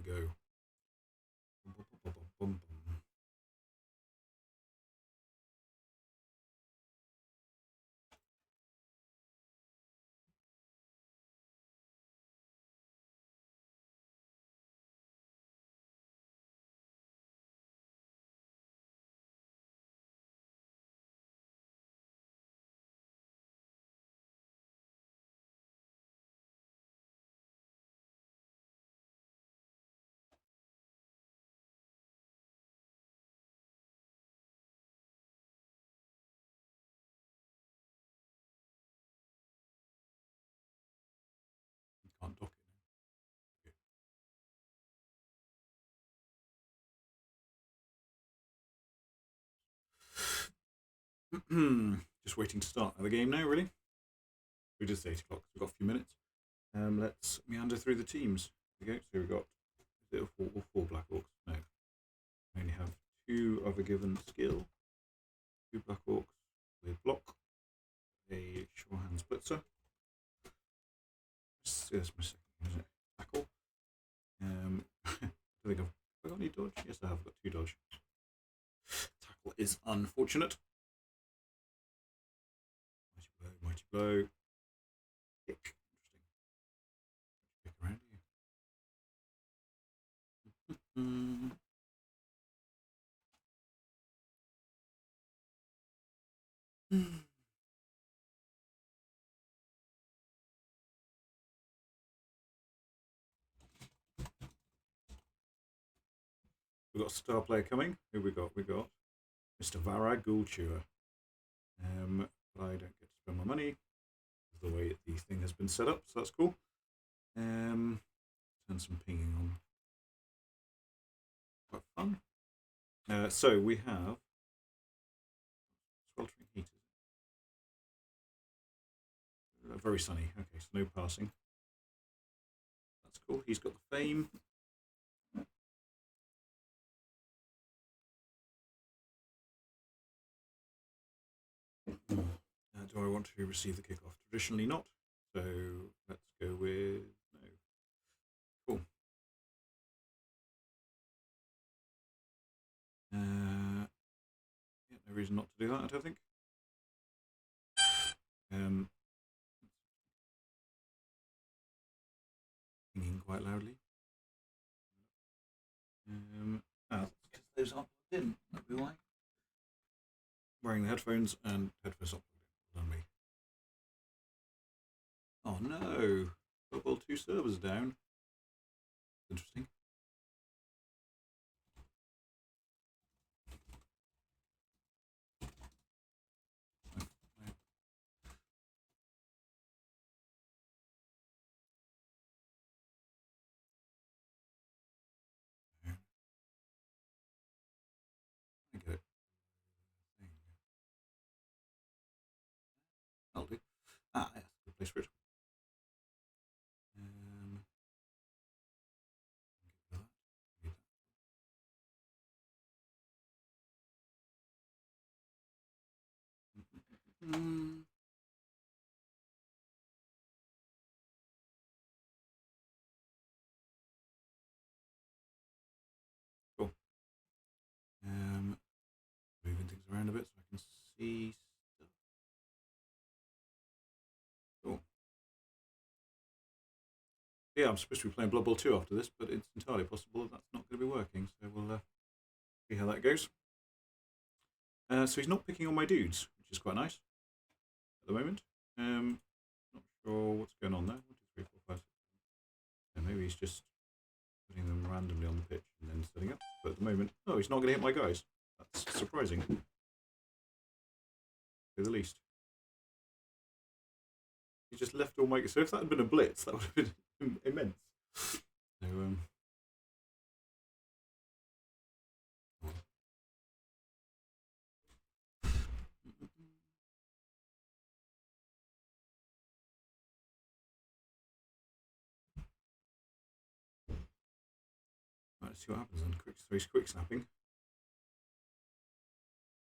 go. Bum, bum, bum, bum, bum. You can't dock it now. Just waiting to start the game now, really. We just 8 o'clock, so we've got a few minutes. Let's meander through the teams. Here we go. So we've got four Black Orcs. No. We only have 2 of a given skill. 2 Black Orcs with block. A Shorehand Splitzer. That's my second, isn't it? Tackle. I think have I got any dodge? Yes, I have got 2 dodge. Tackle is unfortunate. Mighty blow. Kick. Interesting. Kick around you. We've got a star player coming. Who we got? We got Mr. Vara Ghoulchewer. But I don't get to spend my money the way the thing has been set up, so that's cool. Turn some pinging on. Quite fun. So we have sweltering heat. Very sunny. Okay, so no passing. That's cool. He's got the fame. Do I want to receive the kickoff? Traditionally not. So let's go with no. Cool. Yeah, no reason not to do that, I don't think. Singing quite loudly. Because those aren't plugged in. That'd be why. Wearing the headphones and headphones not plugged in. On me. Oh no! Fumbbl 2 servers down. Interesting. I get it. That'll do. Ah, yes, good place for it. Cool. Moving things around a bit so I can see stuff. Cool. Yeah, I'm supposed to be playing Blood Bowl 2 after this, but it's entirely possible that that's not going to be working, so we'll see how that goes. So he's not picking on my dudes, which is quite nice at the moment. Not sure what's going on there. 1, 2, 3, 4, 5, 6. And maybe he's just putting them randomly on the pitch and then setting up. But at the moment, oh, he's not going to hit my guys. That's surprising, to say the least. He just left all my... So if that had been a blitz, that would have been immense. So, let's see what happens then. He's quick snapping.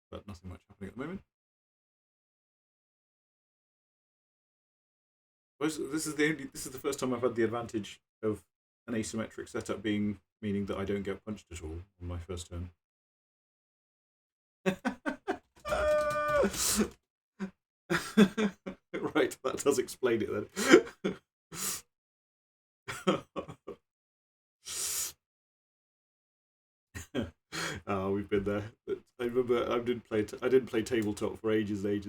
But nothing much happening at the moment. This is the first time I've had the advantage of an asymmetric setup being meaning that I don't get punched at all on my first turn. Right, that does explain it then. Oh, we've been there. I remember I didn't play tabletop for ages, and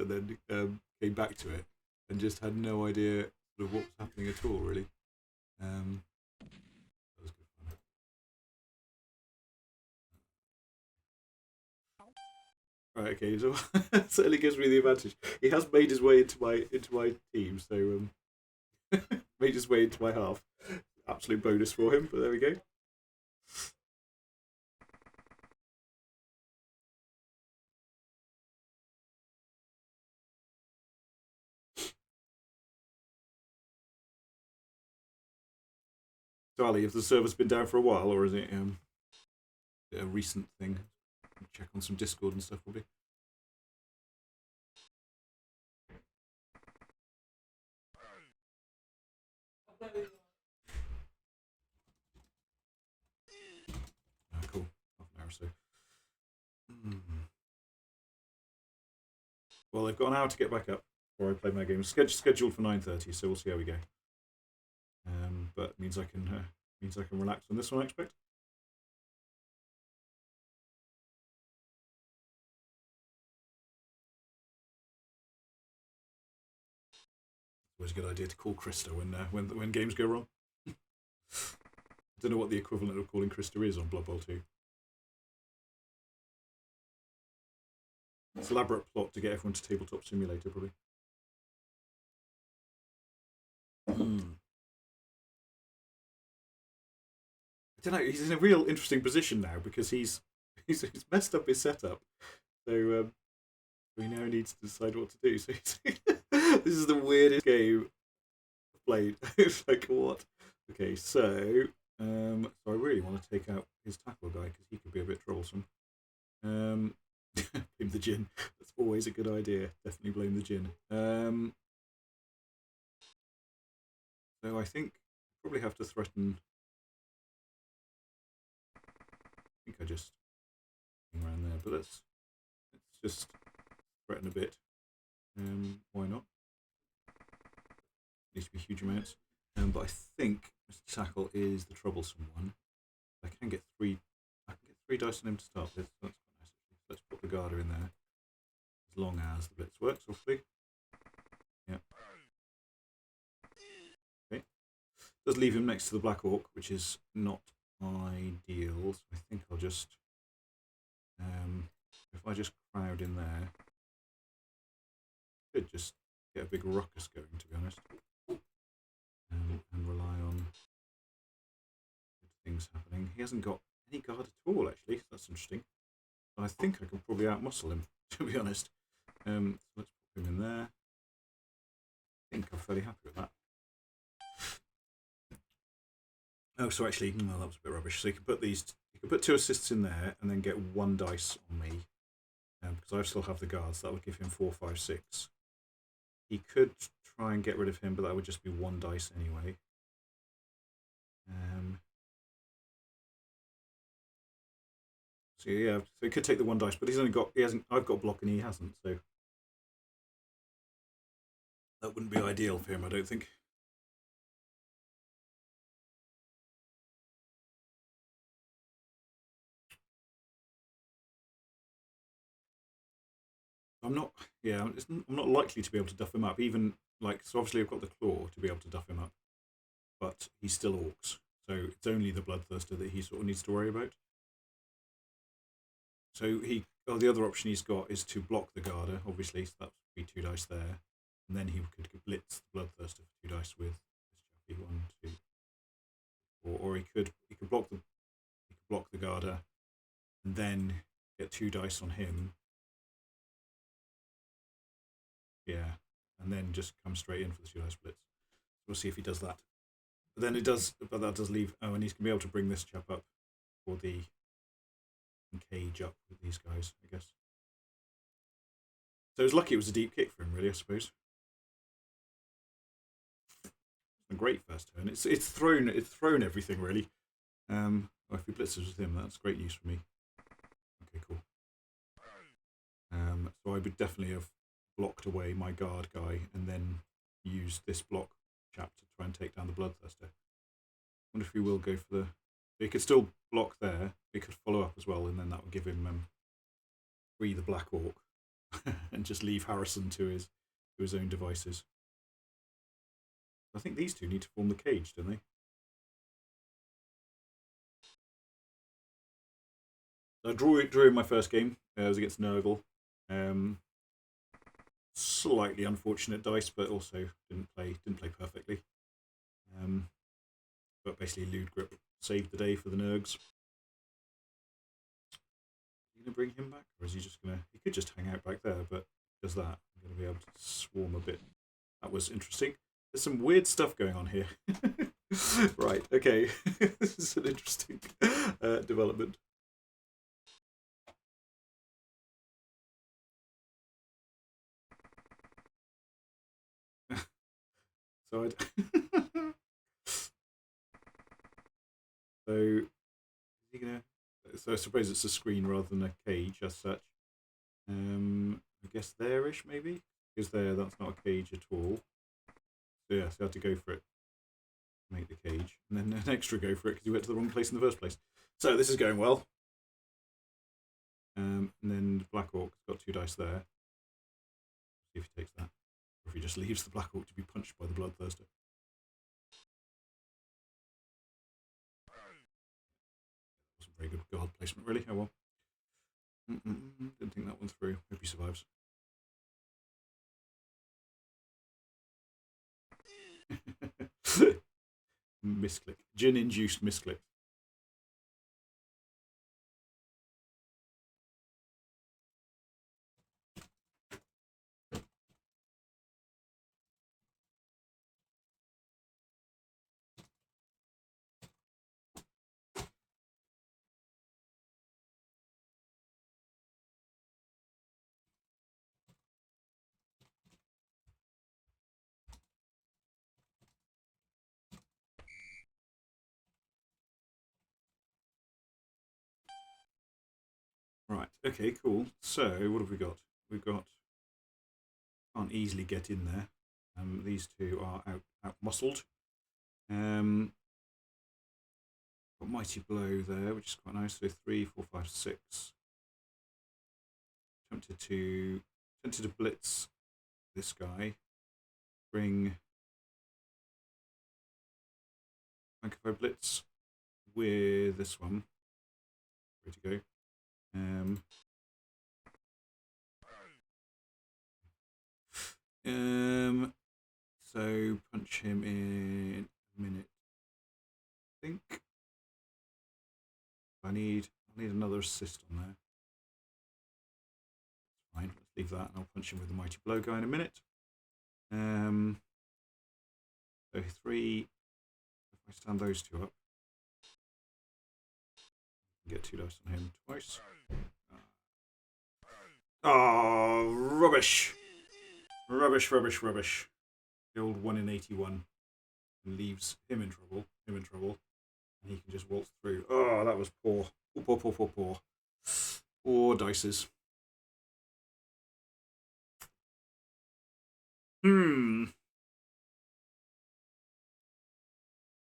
then came back to it and just had no idea sort of what was happening at all, really. That was good fun. Right, okay, so it certainly gives me the advantage. He has made his way into my team, so made his way into my half. Absolute bonus for him, but there we go. So Ali, have the server's been down for a while, or is it a recent thing? Check on some Discord and stuff, probably. Oh, cool. Half an hour or so. Well, they've got an hour to get back up before I play my game. Scheduled for 9:30, so we'll see how we go. But it means I can relax on this one, I expect. Always a good idea to call Krista when games go wrong. I don't know what the equivalent of calling Krista is on Blood Bowl 2. It's an elaborate plot to get everyone to Tabletop Simulator, probably. I don't know. He's in a real interesting position now because he's messed up his setup. So he now needs to decide what to do. So this is the weirdest game I've played. It's like, what? Okay, so I really want to take out his tackle guy because he could be a bit troublesome. Blame the gin. That's always a good idea. Definitely blame the gin. So I think I probably have to threaten. I think I just around there, but let's just threaten a bit. Why not? Needs to be huge amounts. But I think Mr. Tackle is the troublesome one. I can get three dice on him to start with. So that's quite nice. Let's put the Garter in there. As long as the Blitz works, hopefully. Yeah. Okay. Does leave him next to the Black Orc, which is not ideal. So I think I'll just if I just crowd in there, could just get a big ruckus going, to be honest, and rely on good things happening. He hasn't got any guard at all, actually, so that's interesting. But I think I can probably outmuscle him, to be honest. So let's put him in there. I think I'm fairly happy with that. Oh, so actually, well, that was a bit rubbish. So you can put 2 assists in there and then get 1 dice on me. Because I still have the guards, that would give him 4, 5, 6. He could try and get rid of him, but that would just be 1 dice anyway. So yeah, so he could take the 1 dice, but I've got block and he hasn't, so that wouldn't be ideal for him, I don't think. I'm not likely to be able to duff him up, even so obviously I've got the claw to be able to duff him up, but he's still Orcs, so it's only the Bloodthirster that he sort of needs to worry about. So the other option he's got is to block the Garter, obviously, so that would be 2 dice there, and then he could blitz the Bloodthirster for 2 dice with this chappy 1, 2, or he could block the Garter, and then get 2 dice on him. Yeah, and then just come straight in for the 2 dice blitz. We'll see if he does that. But then that does leave. Oh, and he's gonna be able to bring this chap up for the cage up with these guys, I guess. So it was lucky it was a deep kick for him, really, I suppose. A great first turn. It's thrown everything, really. If he blitzes with him, that's great news for me. Okay, cool. So I would definitely have blocked away my guard guy and then use this block chap to try and take down the Bloodthirster. I wonder if he will go for the... He could still block there, he could follow up as well, and then that would give him free the Black Orc and just leave Harrison to his own devices. I think these two need to form the cage, don't they? I drew in my first game. It was against Nurgle. Slightly unfortunate dice, but also didn't play perfectly. But basically, Lewd Grip saved the day for the Nergs. Are you gonna bring him back, or is he just gonna? He could just hang out back there, but does that? I'm gonna be able to swarm a bit. That was interesting. There's some weird stuff going on here. Right. Okay. This is an interesting development. So I'd so is he gonna? So I suppose it's a screen rather than a cage as such. I guess there-ish maybe, because that's not a cage at all. So yeah, so I had to go for it, make the cage, and then an extra go for it because you went to the wrong place in the first place. So this is going well. And then the Black Orc's got 2 dice there. See if he takes that, or if he just leaves the Black Orc to be punched by the Bloodthirster. Wasn't very good guard placement, really. Oh well. Didn't think that one through. Hope he survives. Misclick. Gin-induced misclick. Right, okay, cool. So, what have we got? We've got... Can't easily get in there. These two are out-muscled. Got Mighty Blow there, which is quite nice. So 3, 4, 5, 6. Tempted to blitz this guy. Bring... I think if I blitz with this one, where to go? So punch him in a minute. I think I need another assist on there. Fine, let's leave that, and I'll punch him with the Mighty Blow guy in a minute. So 3. If I stand those 2 up, get 2 dice on him twice. Oh, rubbish! Rubbish, rubbish, rubbish. The old 1 in 81 and leaves him in trouble. And he can just waltz through. Oh, that was poor. Poor. 4 dices. I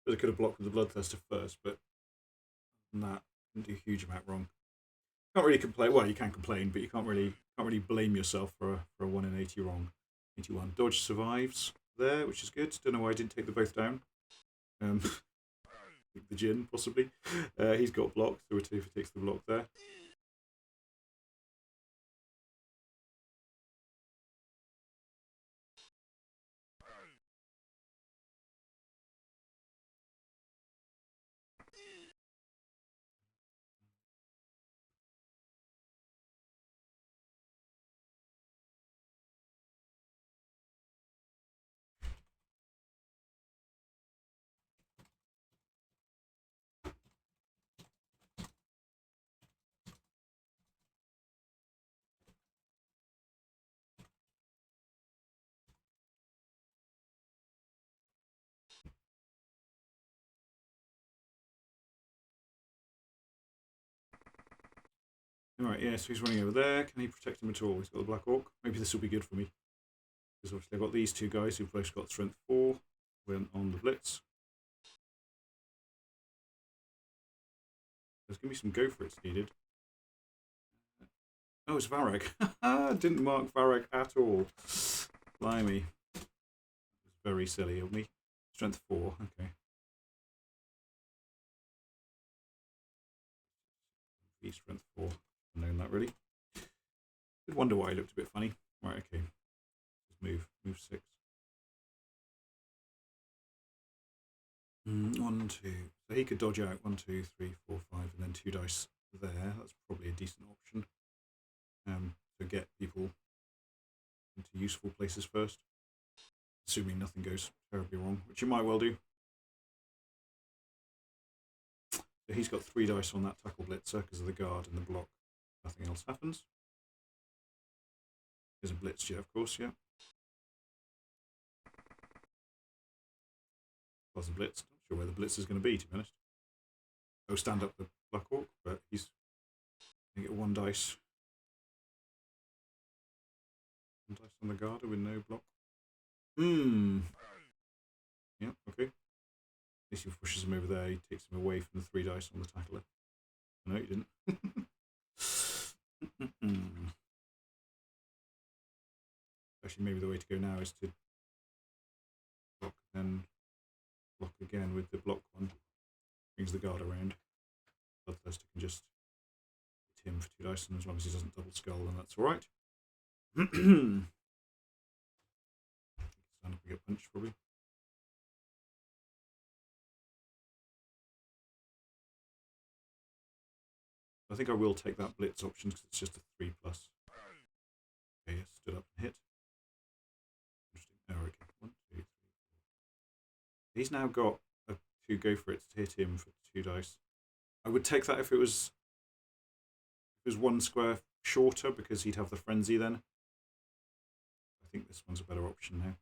could have blocked with the Bloodthirster first, but that didn't do a huge amount wrong. Can't really complain. Well, you can complain, but you can't really blame yourself for a 1 in 80 wrong. 81. Dodge survives there, which is good. Don't know why I didn't take the both down. The Jin, possibly. He's got blocked, so if he takes the block there. Alright, yeah, so he's running over there. Can he protect him at all? He's got the Black Orc. Maybe this will be good for me. Because obviously I've got these two guys who've both got strength 4. We're on the blitz. There's going to be some go for it's needed. Oh, it's Varag. Didn't mark Varag at all. Blimey. It's very silly of me. Strength 4, okay. He's strength 4. I've known that really. Did wonder why he looked a bit funny. Right, okay. Just move. Move 6. 1, 2. So he could dodge out 1, 2, 3, 4, 5, and then 2 dice there. That's probably a decent option. To get people into useful places first. Assuming nothing goes terribly wrong, which it might well do. So he's got 3 dice on that tackle blitzer because of the guard and the block. Nothing else happens. There's a blitz, yeah, of course, yeah. Plus a blitz. Not sure where the blitz is going to be, to be honest. Oh, stand up the Black Orc, but he's going to get 1 dice. 1 dice on the guard with no block. Yeah, okay. At least he pushes him over there, he takes him away from the 3 dice on the tackler. No, he didn't. Actually, maybe the way to go now is to block, then block again with the block one. Brings the guard around. Bloodthirster can just hit him for 2 dice, and as long as he doesn't double skull, then that's alright. Stand up and get punched, probably. I think I will take that blitz option because it's just a 3+. Okay, stood up and hit. Interesting. Oh, okay. 1, 2, 3, 4. He's now got a 2 go for it to hit him for 2 dice. I would take that if it was 1 square shorter because he'd have the frenzy then. I think this one's a better option now.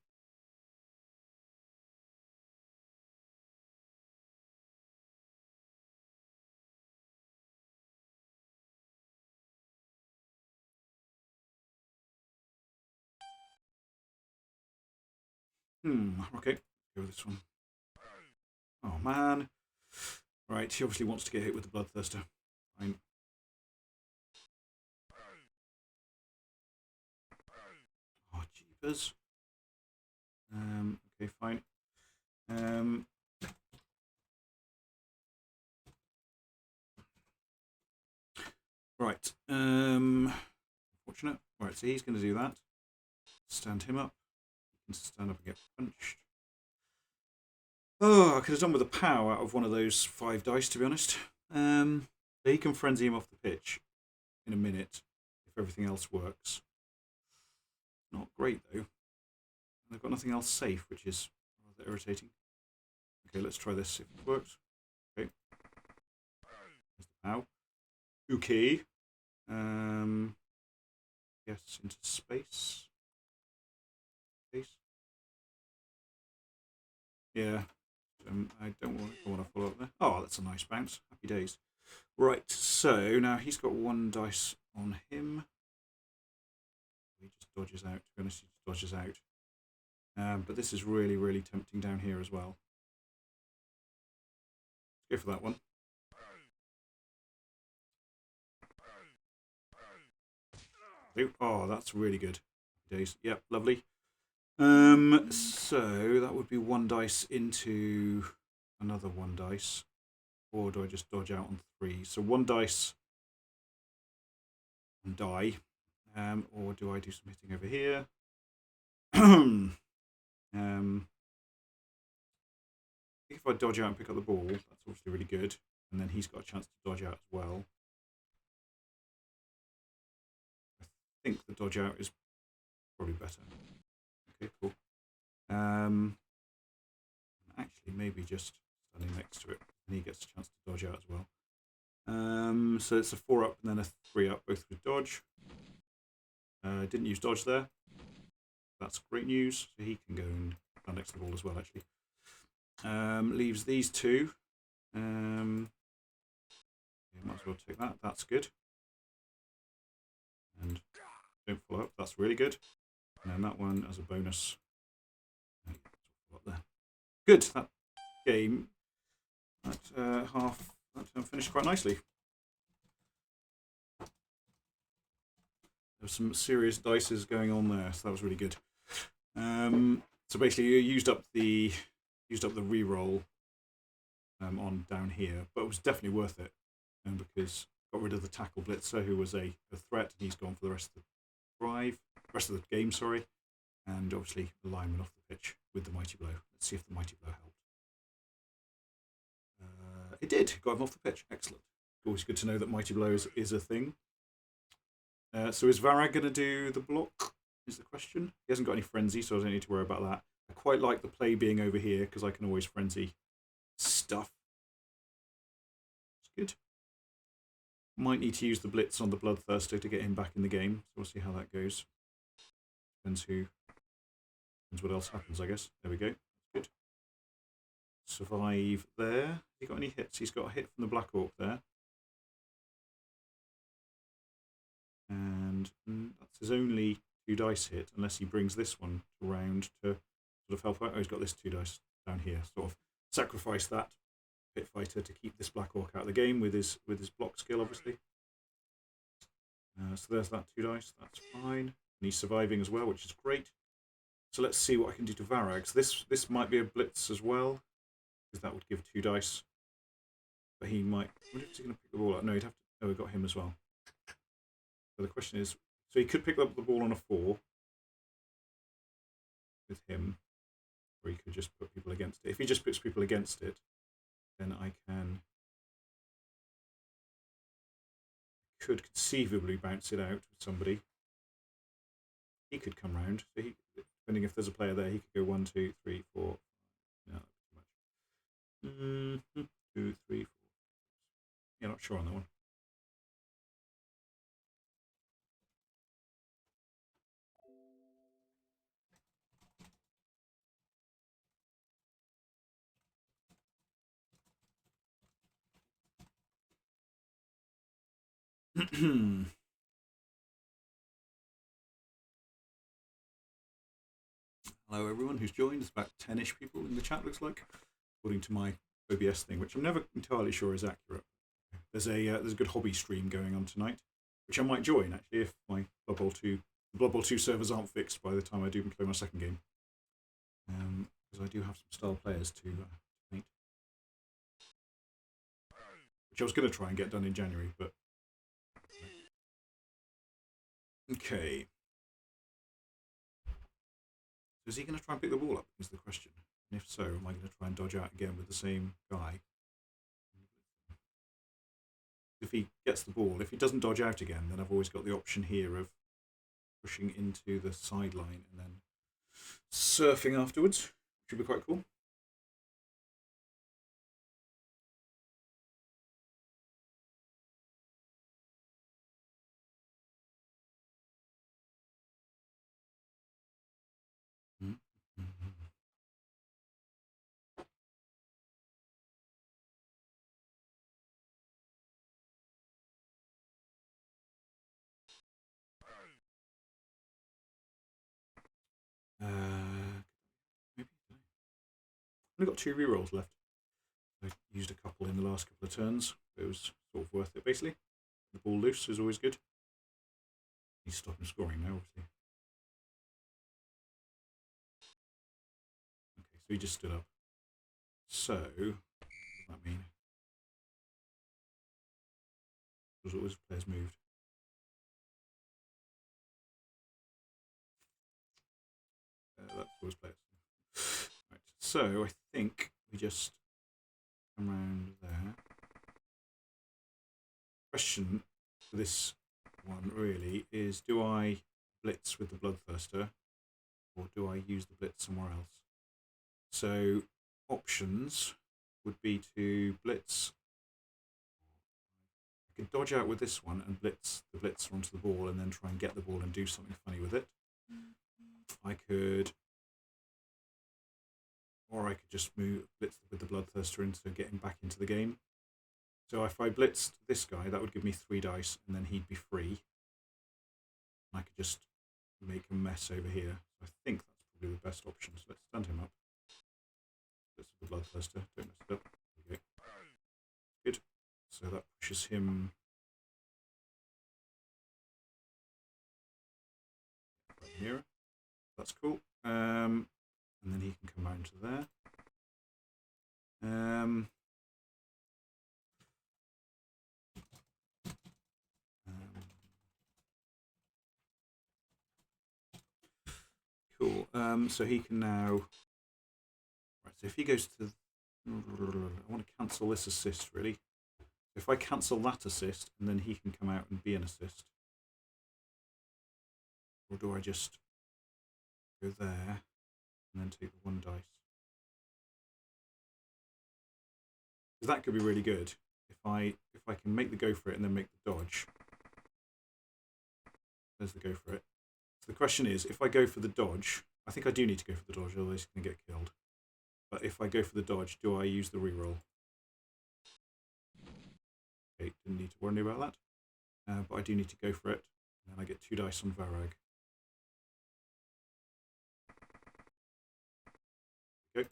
Okay, go with this one. Oh man. Right, he obviously wants to get hit with the Bloodthirster. Fine. Oh, jeepers. Okay, fine. Right. Unfortunate. Right, so he's going to do that. Stand him up. He can stand up and get punched. Oh, I could have done with a power out of one of those 5 dice, to be honest. He can frenzy him off the pitch in a minute if everything else works. Not great, though. They've got nothing else safe, which is rather irritating. Okay, let's try this, see if it works. Okay. There's the pow. Okay. Yes, into space. Yeah. I don't want to follow up there. Oh, that's a nice bounce. Happy days. Right, so now he's got 1 dice on him. He just dodges out. To be honest, he just dodges out. But this is really, really tempting down here as well. Let's go for that one. Oh, that's really good. Happy days. Yep, lovely. So that would be 1 dice into another 1 dice. Or do I just dodge out on 3? So 1 dice and die. Or do I do some hitting over here? If I dodge out and pick up the ball, that's obviously really good. And then he's got a chance to dodge out as well. I think the dodge out is probably better. Okay, cool. Actually, maybe just standing next to it, and he gets a chance to dodge out as well. So it's a 4 up and then a 3 up, both with dodge. Didn't use dodge there. That's great news. So he can go and stand next to the ball as well, actually. Leaves these 2. Yeah, might as well take that. That's good. Don't follow up. That's really good. And then that one as a bonus. There. Good. That game, that half, that finished quite nicely. There's some serious dices going on there, so that was really good. So basically, you used up the reroll on down here, but it was definitely worth it, because got rid of the tackle blitzer, who was a threat, and he's gone for the rest of the game, sorry, and obviously the lineman off the pitch with the mighty blow. Let's see if the mighty blow helped. It did. Got him off the pitch. Excellent. Always good to know that mighty blow is a thing. So is Varag going to do the block, is the question. He hasn't got any frenzy, so I don't need to worry about that. I quite like the play being over here, because I can always frenzy stuff. It's good. Might need to use the blitz on the Bloodthirster to get him back in the game, so we'll see how that goes. Depends what else happens, I guess. There we go. Good. Survive there. Has he got any hits? He's got a hit from the Black Orc there. And that's his only 2 dice hit, unless he brings this one around to sort of help out. Oh, he's got this 2 dice down here. Sort of sacrifice that pit fighter to keep this Black Orc out of the game with his block skill, obviously. So there's that 2 dice. That's fine. And he's surviving as well, which is great. So let's see what I can do to Varag. So this might be a blitz as well, because that would give 2 dice. But he might. What if he's going to pick the ball up? No, he'd have to. Oh, we got him as well. So the question is, so he could pick up the ball on a 4 with him, or he could just put people against it. If he just puts people against it, then I could conceivably bounce it out with somebody. He could come round. So he, depending if there's a player there, he could go 1, 2, 3, 4. No, that's too much. 2, 3, 4. Yeah, not sure on that one. Hello everyone who's joined. There's about 10-ish people in the chat, looks like, according to my OBS thing, which I'm never entirely sure is accurate. There's a good hobby stream going on tonight, which I might join actually if my Blood Bowl 2 servers aren't fixed by the time I do play my second game, because I do have some style players to paint, which I was going to try and get done in January, but okay. So is he going to try and pick the ball up, is the question. And if so, am I going to try and dodge out again with the same guy? If he gets the ball, if he doesn't dodge out again, then I've always got the option here of pushing into the sideline and then surfing afterwards, which would be quite cool. Maybe I've only got 2 rerolls left. I used a couple in the last couple of turns. It was sort of worth it, basically. The ball loose is always good. He's stopping scoring now, obviously. Okay, so he just stood up. So, what does that mean? Because always players moved. That's always players. Right, so I think we just come around there. Question for this one really is, do I blitz with the Bloodthirster or do I use the blitz somewhere else? So options would be to blitz. I could dodge out with this one and blitz the blitzer onto the ball and then try and get the ball and do something funny with it. I could, or I could just blitz with the Bloodthirster into getting back into the game. So if I blitzed this guy, that would give me 3 dice, and then he'd be free. I could just make a mess over here. I think that's probably the best option. So let's stand him up. That's the bloodthirster. Don't mess it up. Okay. Good. So that pushes him right here. That's cool. And then he can come out into there. Cool. So he can now. Right. So if he goes to, I want to cancel this assist really. If I cancel that assist, and then he can come out and be an assist, or do I just go there and then take the 1 dice? Because that could be really good if I can make the go for it and then make the dodge. There's the go for it. So the question is, if I go for the dodge, I think I do need to go for the dodge, otherwise he's going to get killed. But if I go for the dodge, do I use the reroll? Okay, didn't need to worry about that. But I do need to go for it. And I get 2 dice on Varag. Okay,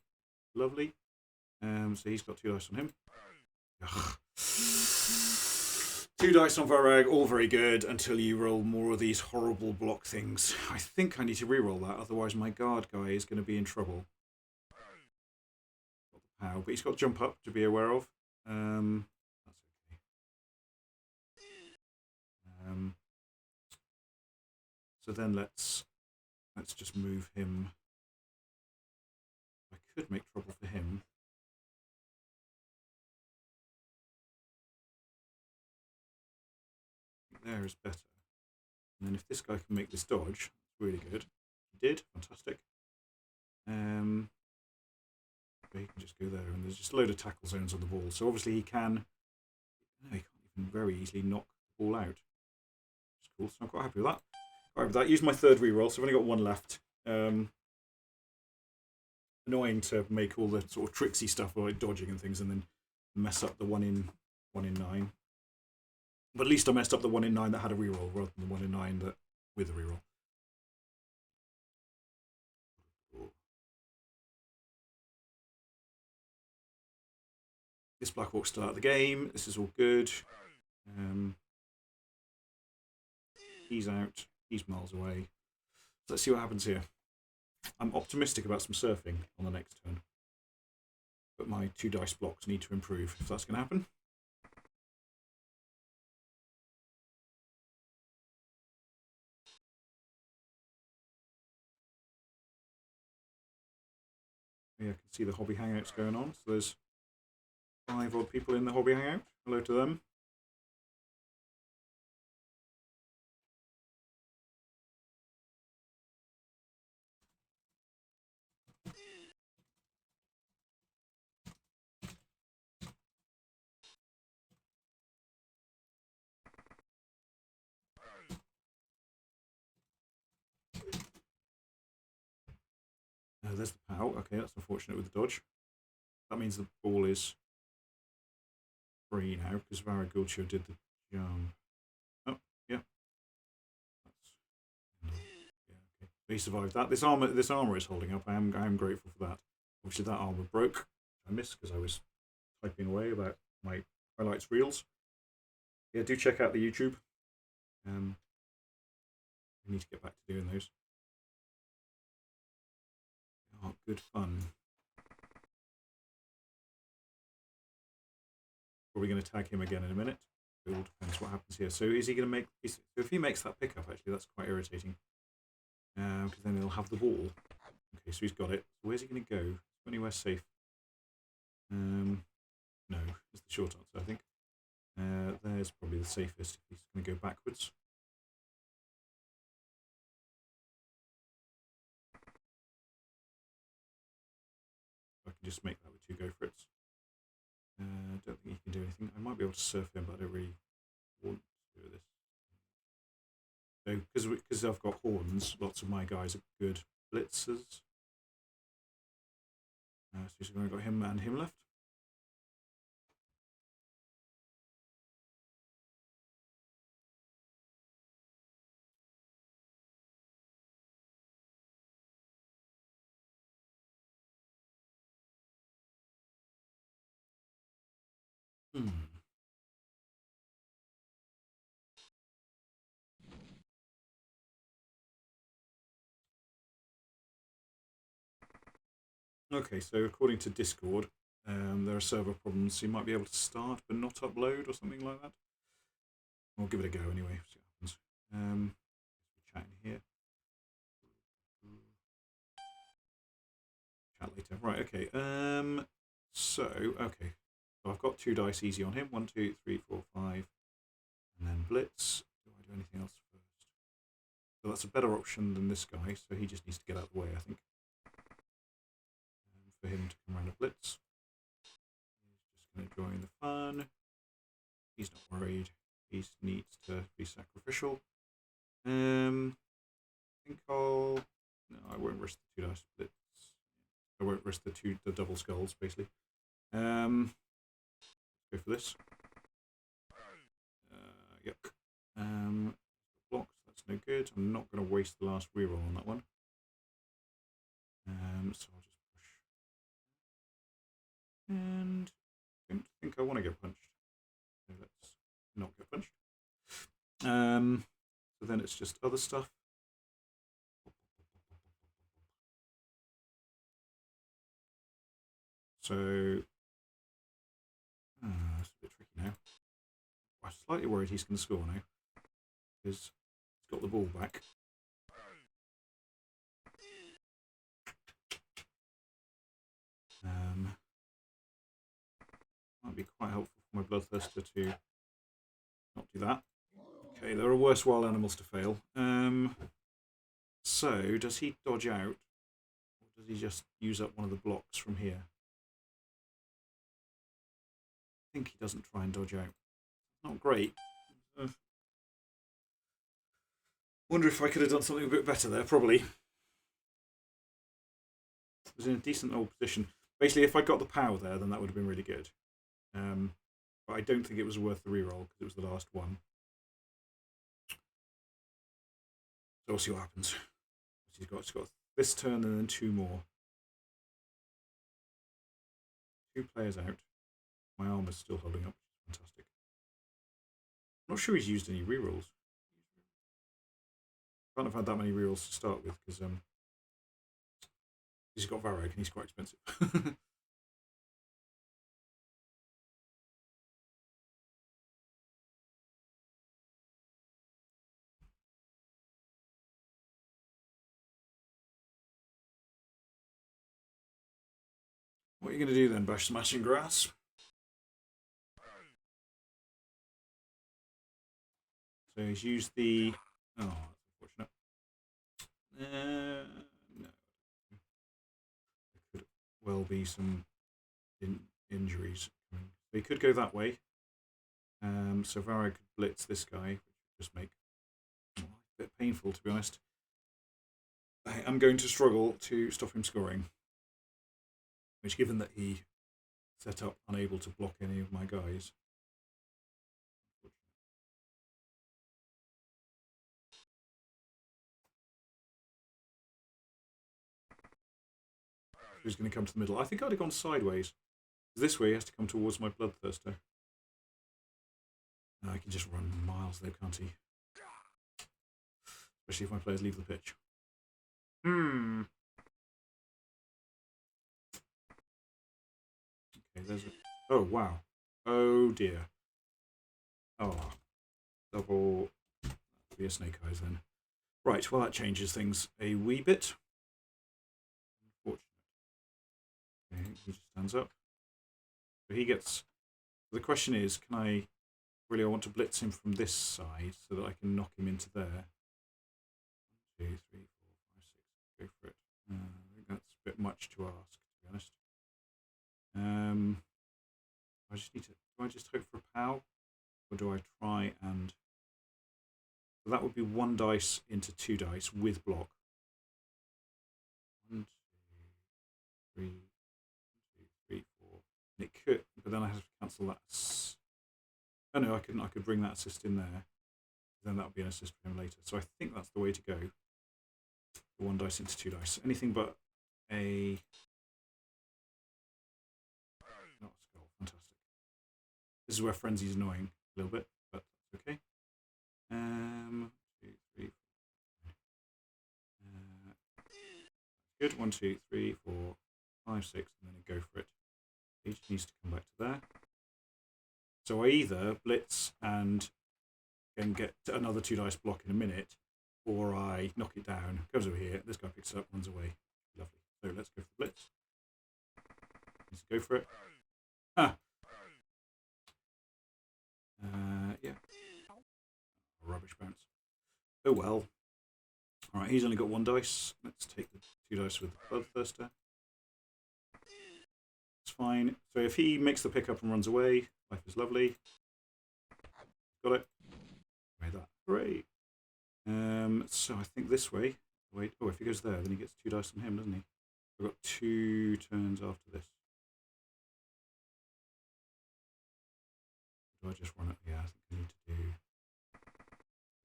lovely. So he's got 2 dice on him. Ugh. 2 dice on Varag, all very good, until you roll more of these horrible block things. I think I need to reroll that, otherwise my guard guy is going to be in trouble. Got the power, but he's got jump up to be aware of. That's okay. So then let's just move him. I could make trouble for him. There is better. And then if this guy can make this dodge, it's really good. He did, fantastic. But he can just go there, and there's just a load of tackle zones on the ball. So obviously he can. No, he can't even very easily knock the ball out. Which is cool. So I'm quite happy with that. Quite happy with that. Use my 3rd reroll, so I've only got 1 left. Annoying to make all the sort of tricksy stuff like dodging and things, and then mess up the 1 in 9. But at least I messed up the 1 in 9 that had a reroll rather than the 1 in 9 that with a reroll. This Black Orc still out of the game. This is all good. He's out. He's miles away. So let's see what happens here. I'm optimistic about some surfing on the next turn. But my 2 dice blocks need to improve if that's going to happen. Yeah, I can see the hobby hangouts going on. So there's 5 odd people in the hobby hangout. Hello to them. There's the POW. Okay, that's unfortunate with the dodge. That means the ball is free now because Varagulcio did the jump. Oh, yeah. Yeah, okay. He survived that. This armor is holding up. I am grateful for that. Obviously, that armor broke. I missed because I was typing away about my highlights reels. Yeah, do check out the YouTube. I need to get back to doing those. Oh, good fun. Probably going to tag him again in a minute. It all depends what happens here. So is he going to make... So if he makes that pickup, actually, that's quite irritating. Because then he'll have the ball. Okay, so he's got it. So where's he going to go? Anywhere safe? No, that's the short answer, I think. There's probably the safest if he's going to go backwards. I can just make that with 2 go for it. I don't think he can do anything. I might be able to surf him, but I don't really want to do this. So, because I've got horns, lots of my guys are good blitzers. So we've only got him and him left. Hmm. Okay, so according to Discord, there are server problems, so you might be able to start but not upload or something like that. We'll give it a go anyway, see what happens. Chat in here. Chat later. Right, okay. Okay. So I've got 2 dice easy on him. 1, 2, 3, 4, 5. And then Blitz. Do I do anything else first? So that's a better option than this guy, so he just needs to get out of the way, I think. For him to come around a Blitz. He's just going to join the fun. He's not worried. He needs to be sacrificial. I think I'll... No, I won't risk the 2 dice Blitz. I won't risk the double skulls, basically. Let's go for this. Yuck. Blocks, that's no good. I'm not going to waste the last reroll on that one. So I'll just push. And I don't think I want to get punched. So let's not get punched. So then it's just other stuff. So that's a bit tricky now. I'm slightly worried he's going to score now because he's got the ball back. Might be quite helpful for my Bloodthirster to not do that. Okay, there are worse wild animals to fail. So, does he dodge out? Or does he just use up one of the blocks from here? I think he doesn't try and dodge out. Not great. Wonder if I could have done something a bit better there, probably. I was in a decent old position. Basically, if I got the power there, then that would have been really good. But I don't think it was worth the reroll because it was the last one. So we'll see what happens. He's got this turn and then 2 more. 2 players out. My armor's still holding up, which is fantastic. I'm not sure he's used any rerolls. Can't have had that many rerolls to start with because he's got Varag and he's quite expensive. What are you going to do then, Bash Smashing Grass? So he's used the... Oh, that's unfortunate. No. There could well be some injuries. They could go that way. So Varag could blitz this guy, which would just make it a bit painful, to be honest. I'm going to struggle to stop him scoring. Which, given that he set up unable to block any of my guys. Who's going to come to the middle? I think I'd have gone sideways. This way he has to come towards my Bloodthirster. I can just run miles though, can't he? Especially if my players leave the pitch. Okay, there's a... Oh, wow. Oh, dear. Oh. Double... That'll be a Snake Eyes then. Right, well that changes things a wee bit. Unfortunate. Okay, he just stands up. So he gets... The question is, can I... Really, I want to blitz him from this side so that I can knock him into there. 1, 2, 3, 4, 5, 6. Go for it. I think that's a bit much to ask, to be honest. I just need to... Do I just hope for a POW? Or do I try and... So that would be 1 dice into 2 dice with block. 1, 2, 3, 1, 2, 3, 4. And it could, but then I have to cancel that. Oh no, I couldn't. I could bring that assist in there. Then that would be an assist for him later. So I think that's the way to go. 1 dice into 2 dice. Anything but a... Not a skull. Fantastic. This is where Frenzy's annoying a little bit, but that's okay. 2, 3, 4. Good. 1, 2, 3, 4, 5, 6, and then go for it. He just needs to come back to there. So I either blitz and then get another 2 dice block in a minute, or I knock it down, goes over here, this guy picks it up, runs away. Lovely. So let's go for the blitz. Let's go for it. Ah. Yeah. Rubbish bounce. Oh well. Alright, he's only got 1 dice. Let's take the 2 dice with the Bloodthirster. It's fine. So if he makes the pickup and runs away, life is lovely. Got it. Made that. Hooray. So I think this way. Wait. Oh, if he goes there, then he gets 2 dice on him, doesn't he? We've got 2 turns after this. Do I just run it? Yeah, I think I need to do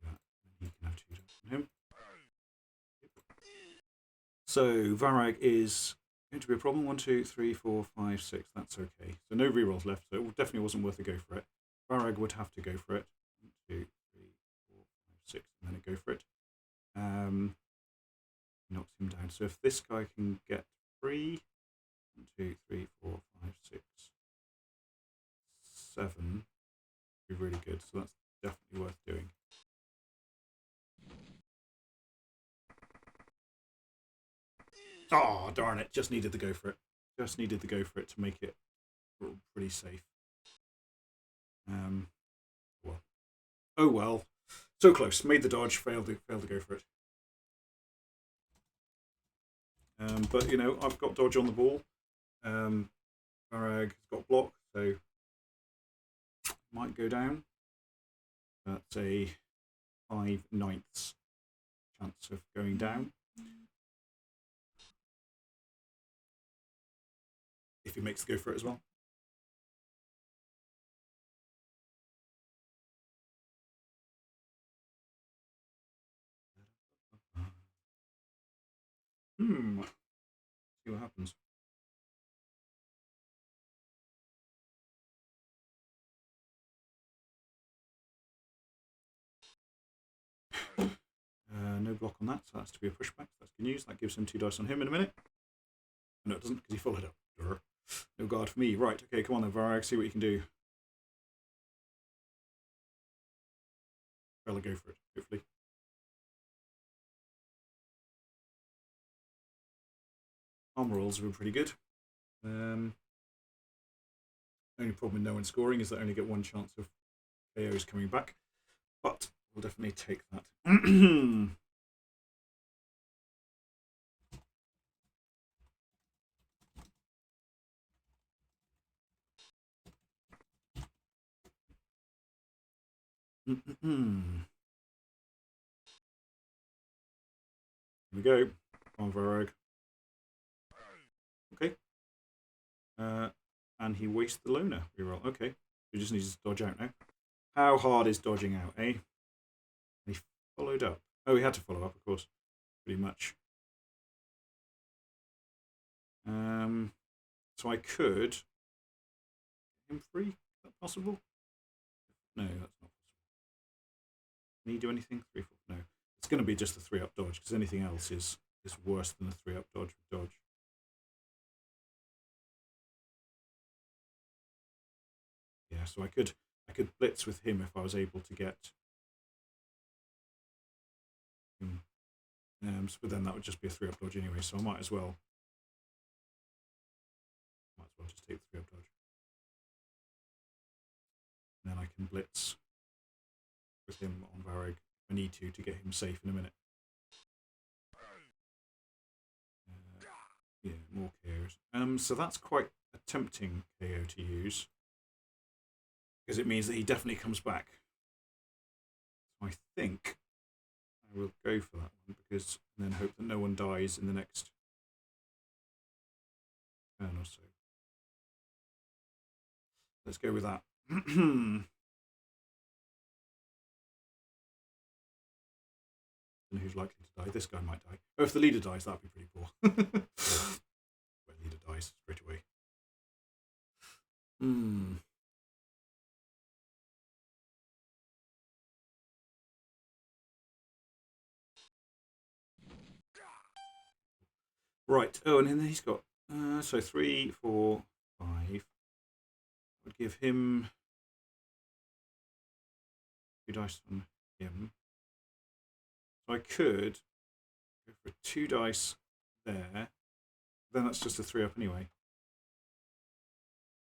that. He can have 2 dice on him. So Varag is going to be a problem. 1, 2, 3, 4, 5, 6. That's okay. So no rerolls left, so it definitely wasn't worth a go for it. Varag would have to go for it. 1, 2, 3, 4, 5, 6, and then go for it. Knocks him down. So if this guy can get 3, 1, 2, 3, 4, 5, 6, 7, be really good. So that's definitely worth doing. Oh, darn it. Just needed to go for it. Just needed to go for it to make it pretty safe. Well. Oh well. So close. Made the dodge, failed to go for it. But, you know, I've got dodge on the ball. Varag has got block, so might go down. That's a 5/9 chance of going down. If he makes the go for it as well. See what happens. No block on that, so that's to be a pushback. That's good news. That gives him 2 dice on him in a minute. No, it doesn't, because he followed up. No guard for me. Right, okay, come on then, Varag, see what you can do. I'll go for it, hopefully. Armor rolls have been pretty good. Only problem with no one scoring is that I only get 1 chance of KOs coming back. But we'll definitely take that. Here we go. On Varag. Okay. And he wastes the loner reroll. Okay. He just needs to dodge out now. How hard is dodging out, eh? And he followed up. Oh, he had to follow up, of course. Pretty much. So I could get him free. Is that possible? No, that's not possible. Can he do anything? 3, 4. No. It's going to be just a 3-up dodge, because anything else is worse than a 3-up dodge with dodge. Yeah, so I could blitz with him if I was able to get him. But then that would just be a 3-up dodge anyway, so I might as well just take the 3-up dodge. And then I can blitz with him on Varag if I need to get him safe in a minute. Yeah, more KOs. So that's quite a tempting KO to use, because it means that he definitely comes back. So I think I will go for that one, because and then hope that no one dies in the next turn or so. Let's go with that. Don't know who's likely to die. This guy might die. Oh, if the leader dies, that'd be pretty poor. When leader dies straight away. Right. Oh, and then he's got so 3, 4, 5. Would give him 2 dice on him. So I could go for 2 dice there. Then that's just a 3 up anyway.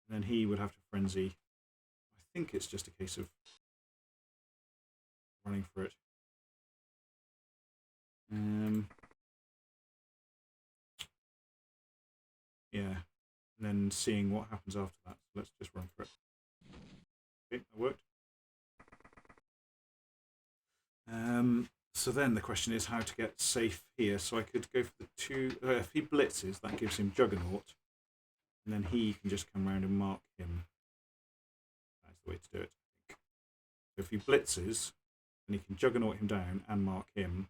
And then he would have to frenzy. I think it's just a case of running for it. Yeah. And then seeing what happens after that. So let's just run for it. Okay, that worked. So then the question is how to get safe here. So I could go for the 2. If he blitzes, that gives him Juggernaut. And then he can just come around and mark him. That's the way to do it, I think. So if he blitzes, then he can Juggernaut him down and mark him.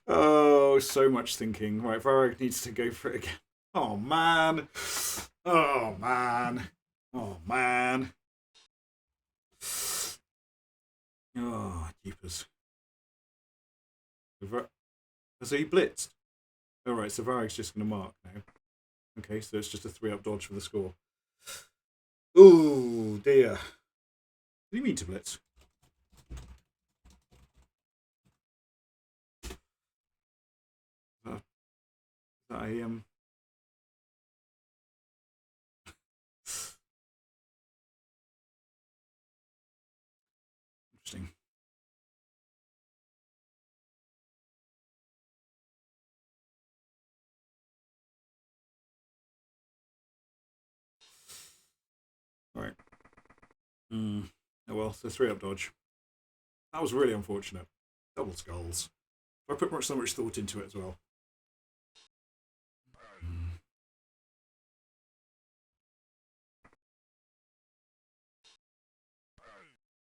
Oh, so much thinking. Right, Varag needs to go for it again. Oh, man. Oh, man. Oh, man. Oh, jeepers. So he blitzed. Alright, so Varag's just going to mark now. Okay, so it's just a 3-up dodge for the score. Ooh, dear. What do you mean to blitz? Interesting. Alright. Oh well, so 3-up dodge. That was really unfortunate. Double skulls. I put so much thought into it as well.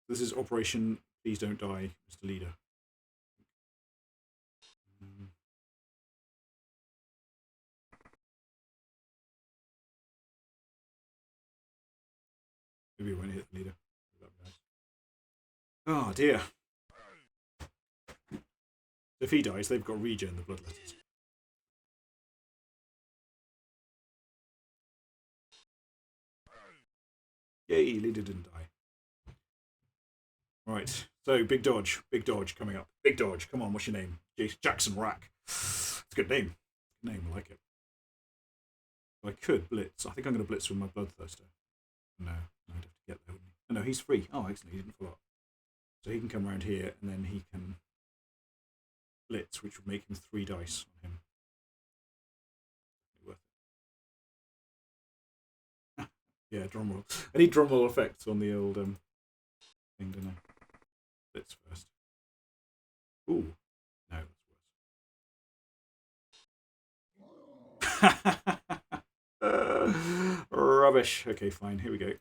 This is Operation Please Don't Die, Mr. Leader. Maybe we won't hit the leader. Oh dear. If he dies, they've got regen the bloodletters. Yay, leader didn't die. Right, so big dodge coming up. Big dodge, come on, what's your name? Jackson Rack. It's a good name. Good name, I like it. I could blitz. I think I'm going to blitz with my Bloodthirster. No, I'd have to get there, wouldn't he? Oh, no, he's free. Oh, excellent, he didn't fall up. So he can come around here, and then he can blitz, which would make him 3 dice on him. Worth it. Yeah, drumroll. I need drumroll effects on the old thing, don't I? Blitz first. Ooh, no, that's worse. Rubbish. Okay, fine. Here we go.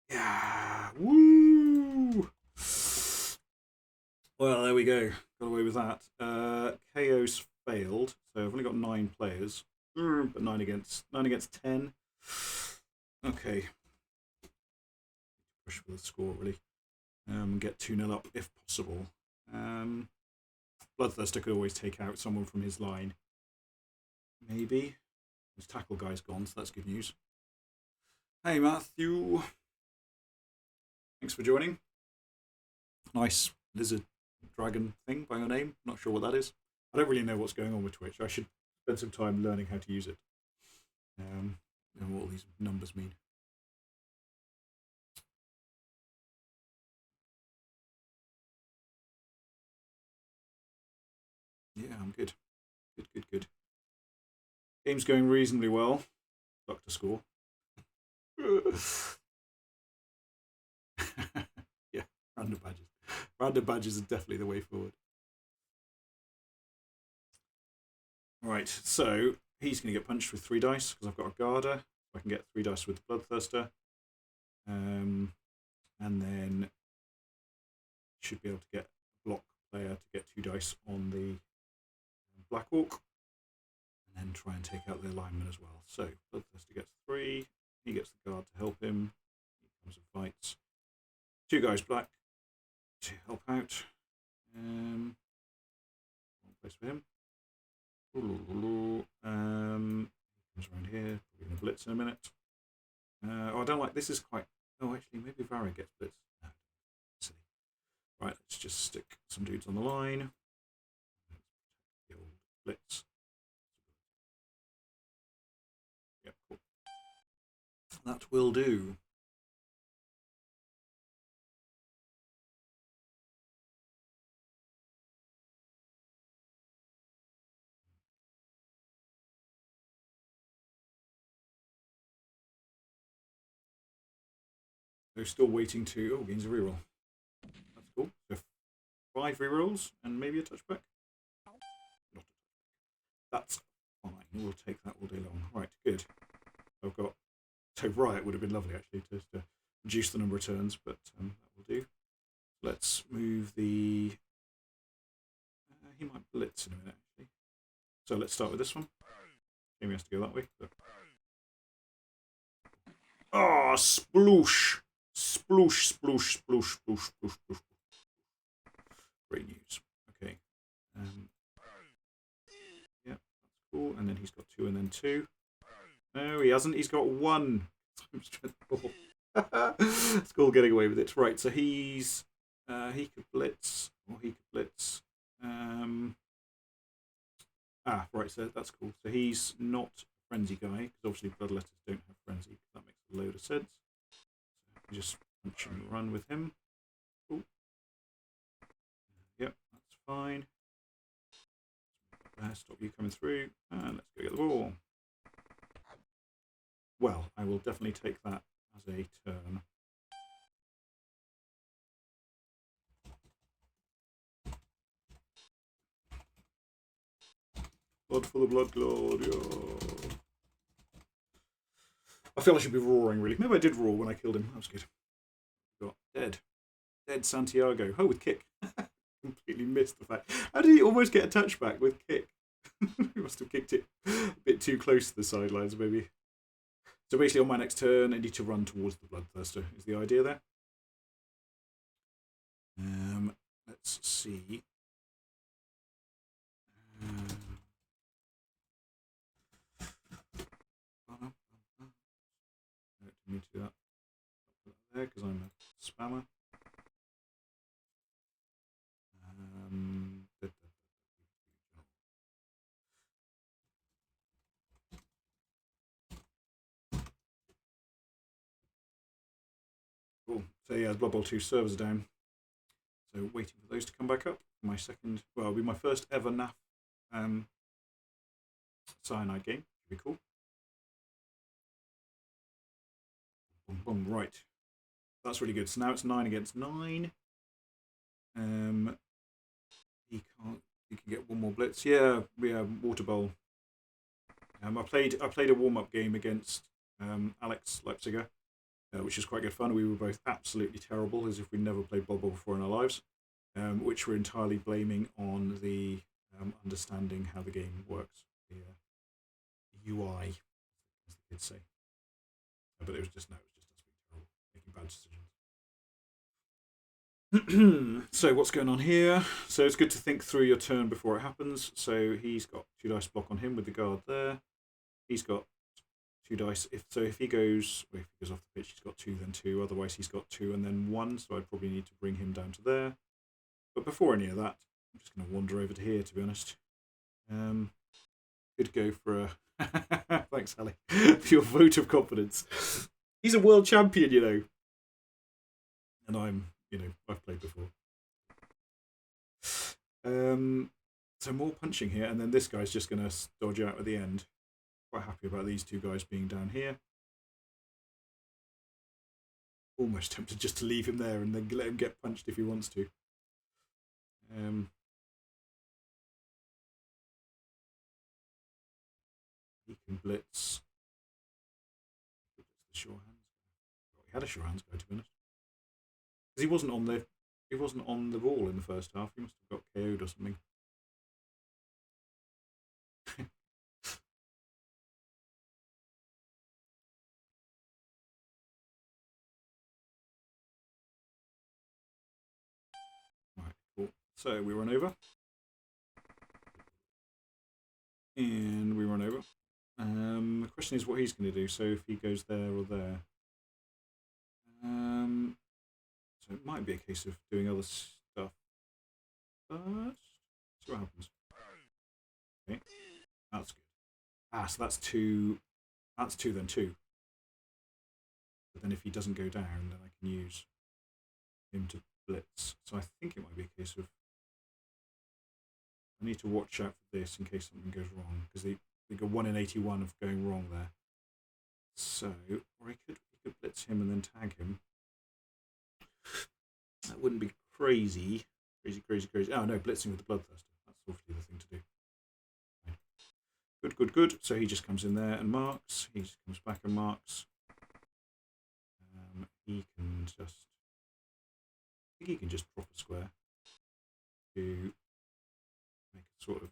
Yeah. Woo! Well, there we go. Got away with that. KO's failed, so I've only got 9 players, but 9 against 10. Okay. Push for the score really. Get 2-0 up if possible. Bloodthirster could always take out someone from his line. Maybe. His tackle guy's gone, so that's good news. Hey Matthew. Thanks for joining. Nice lizard dragon thing by your name. Not sure what that is. I don't really know what's going on with Twitch. I should spend some time learning how to use it. And what all these numbers mean. Yeah, I'm good. Good. Game's going reasonably well. Luck to score. Yeah, random badges. Random badges are definitely the way forward. Right, so he's going to get punched with 3 dice because I've got a Garda. So I can get 3 dice with the Bloodthirster. And then should be able to get a block player to get 2 dice on the Black Orc. And then try and take out the alignment as well. So Bloodthirster gets 3. He gets the guard to help him. He comes and fights. 2 guys black. to help out. One place for him. Comes around here. Probably going to blitz in a minute. Oh, I don't like this. Is quite. Oh, actually, maybe Varro gets blitz. No, silly. Right, let's just stick some dudes on the line. The old blitz. Yep, cool. That will do. They're still waiting to. Oh, gains a reroll. That's cool. So 5 rerolls and maybe a touchback. Not a touchback. That's fine. We'll take that all day long. Right, good. I've got. So Riot would have been lovely actually to reduce the number of turns, but that will do. Let's move the. He might blitz in a minute actually. So let's start with this one. Maybe has to go that way. But... Oh, sploosh! Sploosh, sploosh, sploosh, sploosh, sploosh, sploosh. Great news. Okay. Yeah, that's cool. And then he's got 2 and then 2. No, he hasn't. He's got 1. It's cool getting away with it. Right, so he's... he could blitz. Or he could blitz. Right, so that's cool. So he's not a frenzy guy, because obviously bloodletters don't have frenzy. That makes a load of sense. So just punch and run with him. Cool. Yep, that's fine. Stop you coming through. And let's go get the ball. Well, I will definitely take that as a turn. Blood for the blood lord, yeah. I feel I should be roaring, really. Maybe I did roar when I killed him. That was good. Got dead. Dead Santiago. Oh, with kick. Completely missed the fact. How did he almost get a touchback with kick? He must have kicked it a bit too close to the sidelines, maybe. So basically on my next turn, I need to run towards the Bloodthirster, is the idea there. Let's see. No, didn't need to do that. Put that there because I'm a spammer. Cool. So yeah, Blood Bowl 2 servers are down. So waiting for those to come back up. My second, well, it'll be my first ever NAF cyanide game. Should be cool. Boom, boom, right. That's really good. So now it's 9 against 9. He can get one more blitz. Yeah, Water Bowl. I played a warm-up game against Alex Leipziger, which was quite good fun. We were both absolutely terrible, as if we'd never played Blood Bowl before in our lives, which we're entirely blaming on the understanding how the game works, the UI, as the kids say. But it was just us being terrible, making bad decisions. So what's going on here? So it's good to think through your turn before it happens. So he's got 2 dice block on him with the guard there. He's got 2 dice. If he goes off the pitch, he's got 2, then 2. Otherwise, he's got 2 and then 1. So I'd probably need to bring him down to there. But before any of that, I'm just going to wander over to here, to be honest. Could go for a... Thanks, Ali, for your vote of confidence. He's a world champion, you know. And I'm, I've played before. So more punching here, and then this guy's just going to dodge out at the end. Quite happy about these 2 guys being down here. Almost tempted just to leave him there and then let him get punched if he wants to. He can blitz. The sure hands. Well, he had a sure hands guy, to be honest. Because he wasn't on the ball in the first half. He must have got KO'd or something. So we run over. And we run over. The question is what he's going to do. So if he goes there or there. So it might be a case of doing other stuff. But see what happens. Okay. That's good. Ah, so that's two. That's two, then two. But then if he doesn't go down, then I can use him to blitz. So I think it might be a case of I need to watch out for this in case something goes wrong, because they go 1 in 81 of going wrong there. So, or he could blitz him and then tag him. That wouldn't be crazy. Crazy. Oh no, blitzing with the Bloodthirster. That's obviously the thing to do. Good. So he just comes in there and marks. He just comes back and marks. He can just. I think he can just drop a square to make a sort of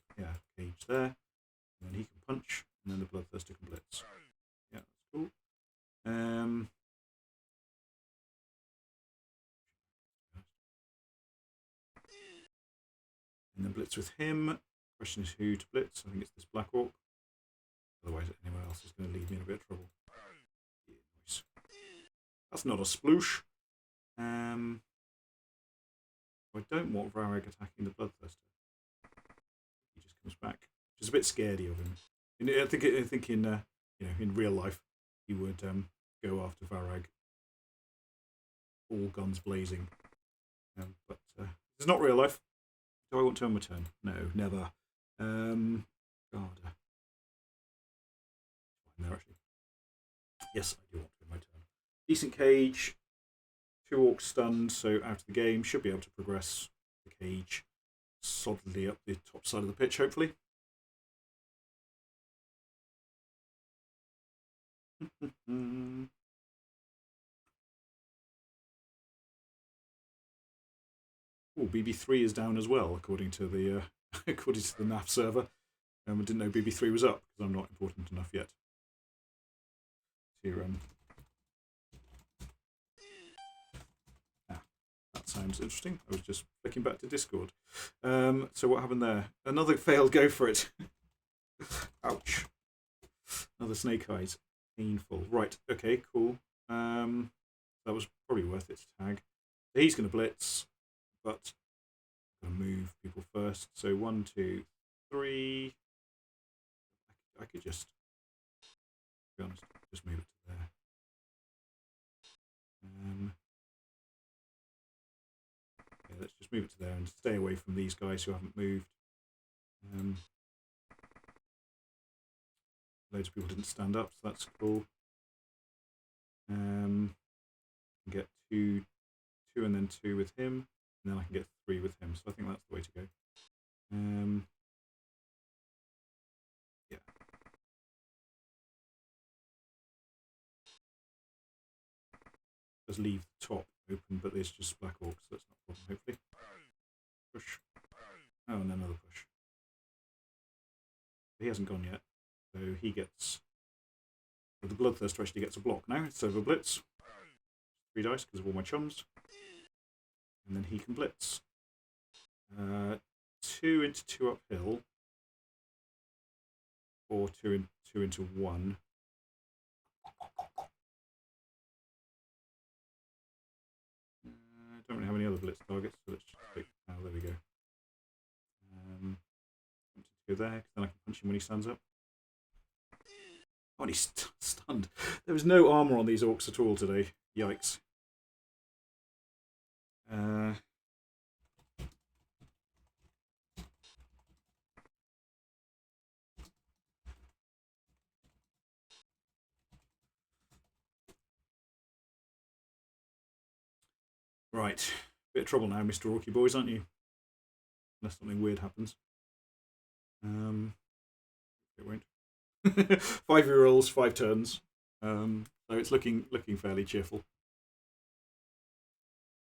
cage there, and then he can punch, and then the Bloodthirster can blitz. Yeah, that's cool. And then blitz with him. Question is who to blitz. I think it's this Black Orc. Otherwise, anyone else is going to leave me in a bit of trouble. Yeah, nice. That's not a sploosh. I don't want Varag attacking the Bloodthirster. He just comes back. Which is a bit scaredy of him. I think in real life he would go after Varag, all guns blazing. But it's not real life. Do I want to turn my turn? No, never. God. There actually. Yes, I do want to turn my turn. Decent cage. 2 orcs stunned, so out of the game. Should be able to progress the cage solidly up the top side of the pitch, hopefully. Oh, BB3 is down as well, according to the NAF server. I didn't know BB3 was up because I'm not important enough yet to that sounds interesting. I was just flicking back to Discord. So what happened there? Another failed go for it. Ouch. Another snake eyes. Painful. Right. Okay. Cool. That was probably worth it to tag. He's going to blitz, but I'm going to move people first. So 1, 2, 3. I could just, to be honest, just move it to there. Let's just move it to there and stay away from these guys who haven't moved. Loads of people didn't stand up, so that's cool. Get 2 and then 2 with him, and then I can get 3 with him. So I think that's the way to go. Yeah. Just leave the top open, but there's just Black Orcs, so that's not a problem, hopefully. Push. Oh, and another push. He hasn't gone yet, so he gets. The Bloodthirster actually gets a block now instead of a blitz. 3 dice because of all my chums. And then he can blitz. 2 into 2 uphill. Or 2 into 1. I don't really have any other blitz targets, so let's just take. Oh, there we go. Go there, because then I can punch him when he stands up. Oh, and he's stunned. There was no armour on these orcs at all today. Yikes. Right. Bit of trouble now, Mr. Orky boys, aren't you? Unless something weird happens. It won't. 5 rerolls, 5 turns. So it's looking fairly cheerful.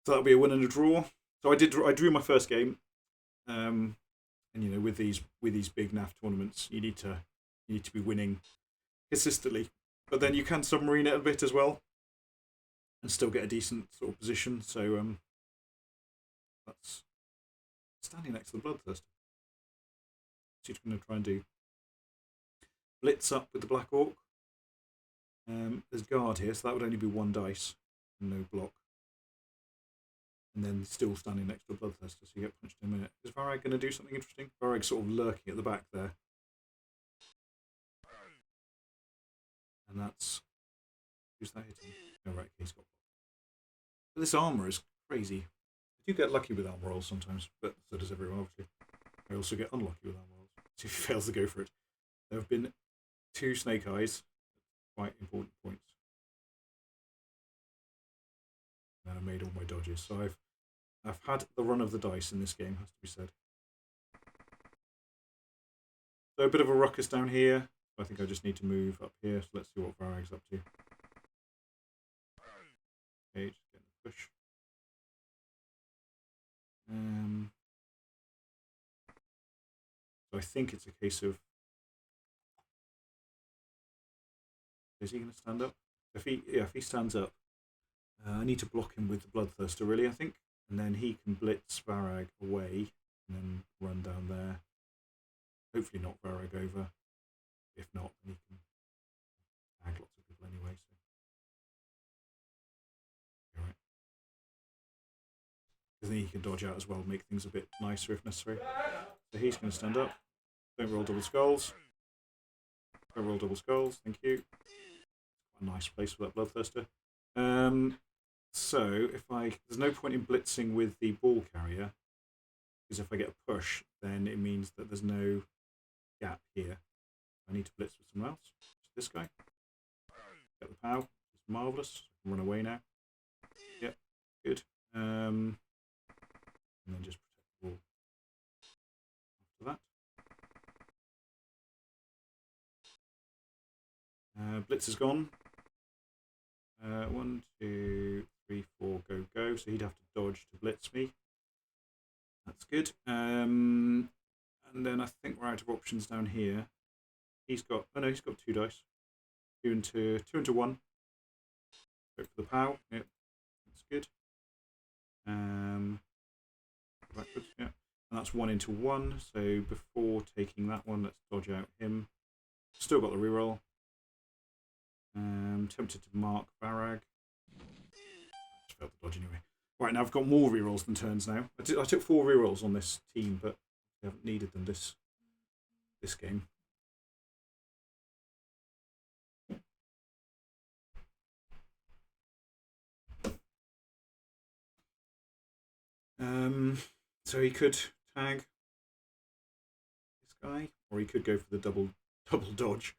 So that'll be a win and a draw. So I drew my first game. And with these big NAF tournaments, you need to be winning consistently. But then you can submarine it a bit as well, and still get a decent sort of position. So that's standing next to the Bloodthirster. So he's going to try and do blitz up with the Black Orc. There's guard here, so that would only be 1 dice and no block. And then still standing next to a Bloodthirster, so you get punched in a minute. Is Varag going to do something interesting? Varag's sort of lurking at the back there. And that's... Who's that hitting? Oh, right, he's got... But this armour is crazy. I do get lucky with armour rolls sometimes, but so does everyone, obviously. I also get unlucky with armour rolls, so if he fails to go for it. There have been 2 snake eyes, quite important points. And I made all my dodges, so I've had the run of the dice in this game, has to be said. So a bit of a ruckus down here. I think I just need to move up here, so let's see what Varag's up to. Okay, just getting a push. So I think it's a case of... Is he going to stand up? If he stands up, I need to block him with the Bloodthirster, really, I think. And then he can blitz Varag away and then run down there. Hopefully knock Varag over. If not, then he can tag lots of people anyway. So. Alright. Because then he can dodge out as well, make things a bit nicer if necessary. So he's going to stand up. Don't roll double skulls. Don't roll double skulls, thank you. Quite a nice place for that Bloodthirster. So if there's no point in blitzing with the ball carrier, because if I get a push, then it means that there's no gap here. I need to blitz with someone else. This guy. Get the POW. It's marvellous. I can run away now. Yep, good. And then just protect the ball. After that. Blitz is gone. 1, 2, 3, 4, go, go. So he'd have to dodge to blitz me. That's good. And then I think we're out of options down here. He's got, oh no, he's got 2 dice. 2 into 1. Go for the POW. Yep, that's good. Backwards, yeah. And that's 1 into 1. So before taking that one, let's dodge out him. Still got the reroll. Tempted to mark Varag. Just failed the dodge anyway. Right, now I've got more rerolls than turns now. I took 4 rerolls on this team, but I haven't needed them this game. So he could tag this guy, or he could go for the double dodge.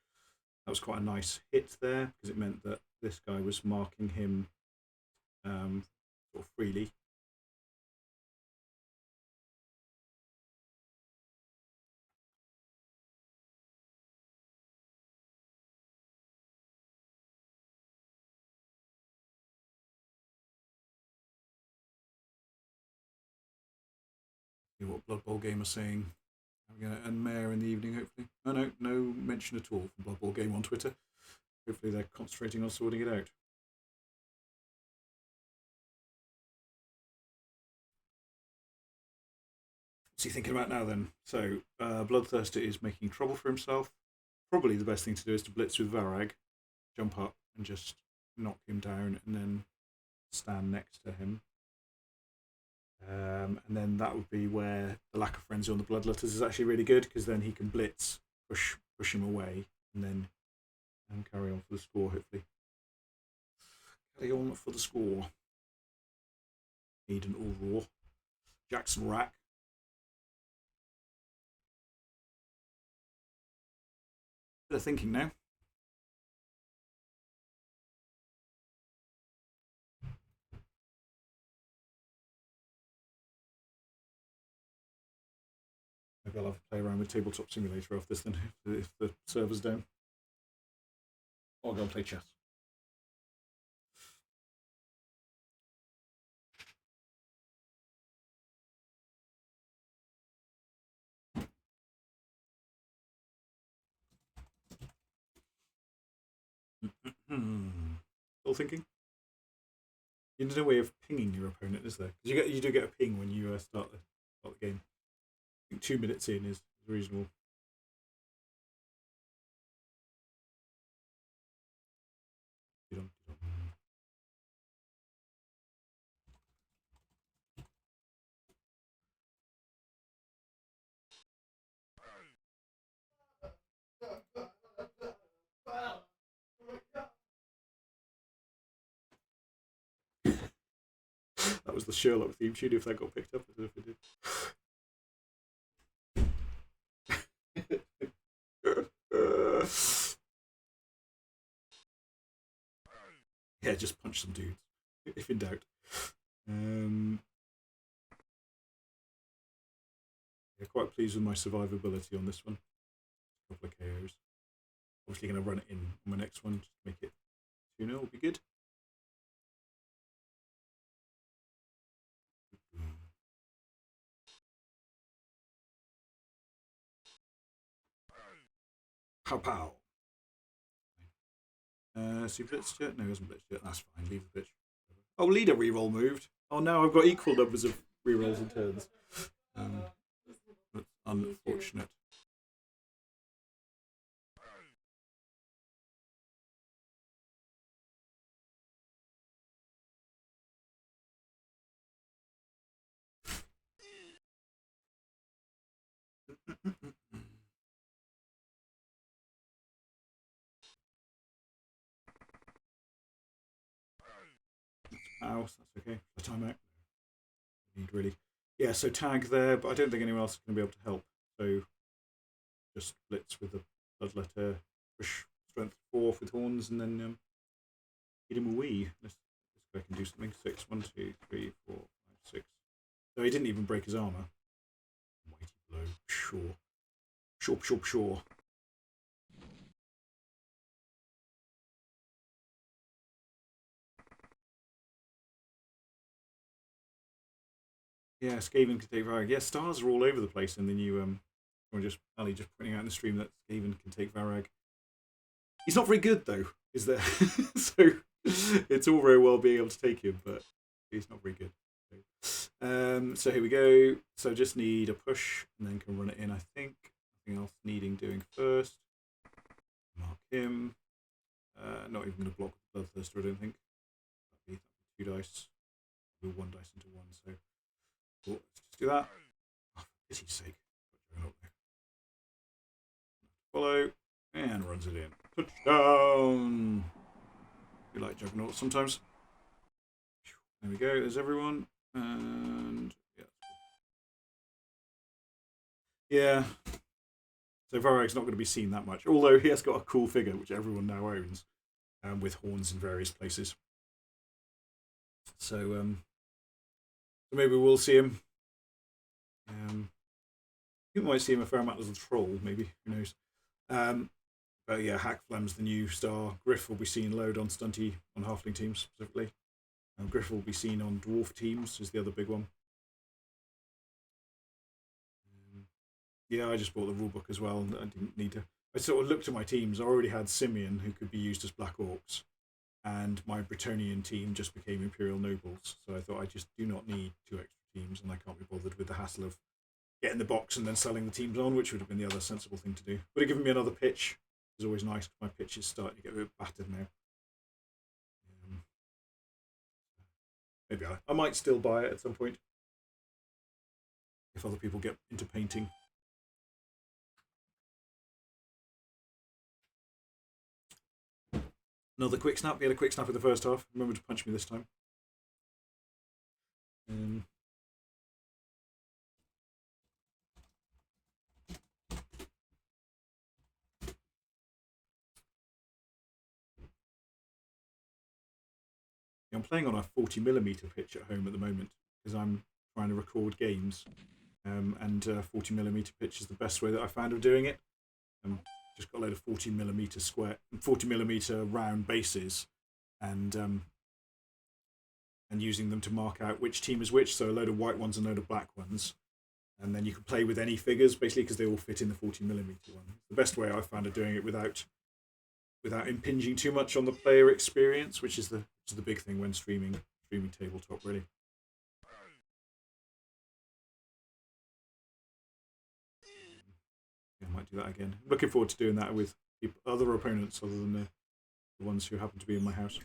That was quite a nice hit there, because it meant that this guy was marking him sort of freely. See what Blood Bowl Game are saying. We're going to end Mayor in the evening, hopefully. Oh no, no mention at all from Blood Bowl Game on Twitter. Hopefully they're concentrating on sorting it out. What's he thinking about now then? So, Bloodthirster is making trouble for himself. Probably the best thing to do is to blitz with Varag, jump up and just knock him down and then stand next to him. And then that would be where the lack of frenzy on the Bloodletters is actually really good, because then he can blitz, push him away, and then carry on for the score, hopefully. Carry on for the score. Need an all-raw. Jackson Rack. Bit of thinking now. Maybe I'll have to play around with Tabletop Simulator after this then, if the server's down. Or I'll go and play chess. Still thinking? There's no way of pinging your opponent, is there? Because you do get a ping when you start the game. think 2 minutes in is reasonable. That was the Sherlock theme tune, if that got picked up, as if it did. Yeah, just punch some dudes, if in doubt. Yeah, quite pleased with my survivability on this one. A couple of KOs. Obviously going to run it in on my next one, just to make it 2-0 will be good. Pow pow. So you blitzed yet? No, he hasn't blitzed yet. That's fine. Leave the bitch. Oh, leader reroll moved. Oh, now I've got equal numbers of rerolls and turns. That's unfortunate. Ow, that's okay. The timeout. Need really. Yeah, so tag there, but I don't think anyone else is going to be able to help. So just blitz with the bloodletter, push strength 4 with horns, and then hit him away. This guy can do something. 6, 1, 2, 3, 4, 5, 6. So he didn't even break his armor. Mighty blow. Sure. Sure. Yeah, Skaven can take Varag. Yeah, stars are all over the place, and then you or just Ali just pointing out in the stream that Skaven can take Varag. He's not very good though, is there? So it's all very well being able to take him, but he's not very good. So here we go. So just need a push, and then can run it in. I think nothing else needing doing first. Mark him. Not even going to block Bloodthirster, I don't think. That'd be 2 dice. We'll 1 dice into 1. So cool. Let's just do that. Oh, for pity's sake. Follow and runs it in. Touchdown! You like Juggernaut sometimes. There we go. There's everyone. And yeah. So Varag's not going to be seen that much, although he has got a cool figure which everyone now owns, with horns in various places. So maybe we'll see him. You might see him a fair amount as a troll, maybe. Who knows? But yeah, Hackflam's the new star. Griff will be seen load on Stunty on Halfling teams specifically. Griff will be seen on Dwarf teams, is the other big one. Yeah, I just bought the rulebook as well, and I didn't need to. I sort of looked at my teams. I already had Simeon, who could be used as Black Orcs, and my Bretonnian team just became Imperial Nobles. So I thought I just do not need 2 extra teams, and I can't be bothered with the hassle of getting the box and then selling the teams on, which would have been the other sensible thing to do. Would have given me another pitch. It's always nice because my pitch is starting to get a bit battered now. Maybe I might still buy it at some point if other people get into painting. Another quick snap. He had a quick snap in the first half. Remember to punch me this time. I'm playing on a 40mm pitch at home at the moment because I'm trying to record games, and 40mm pitch is the best way that I found of doing it. Just got a load of 40mm square, 40mm round bases, and using them to mark out which team is which. So a load of white ones and a load of black ones, and then you can play with any figures basically because they all fit in the 40mm one. It's the best way I've found of doing it without impinging too much on the player experience, which is the big thing when streaming tabletop really. might do that again. I'm looking forward to doing that with other opponents other than the ones who happen to be in my house.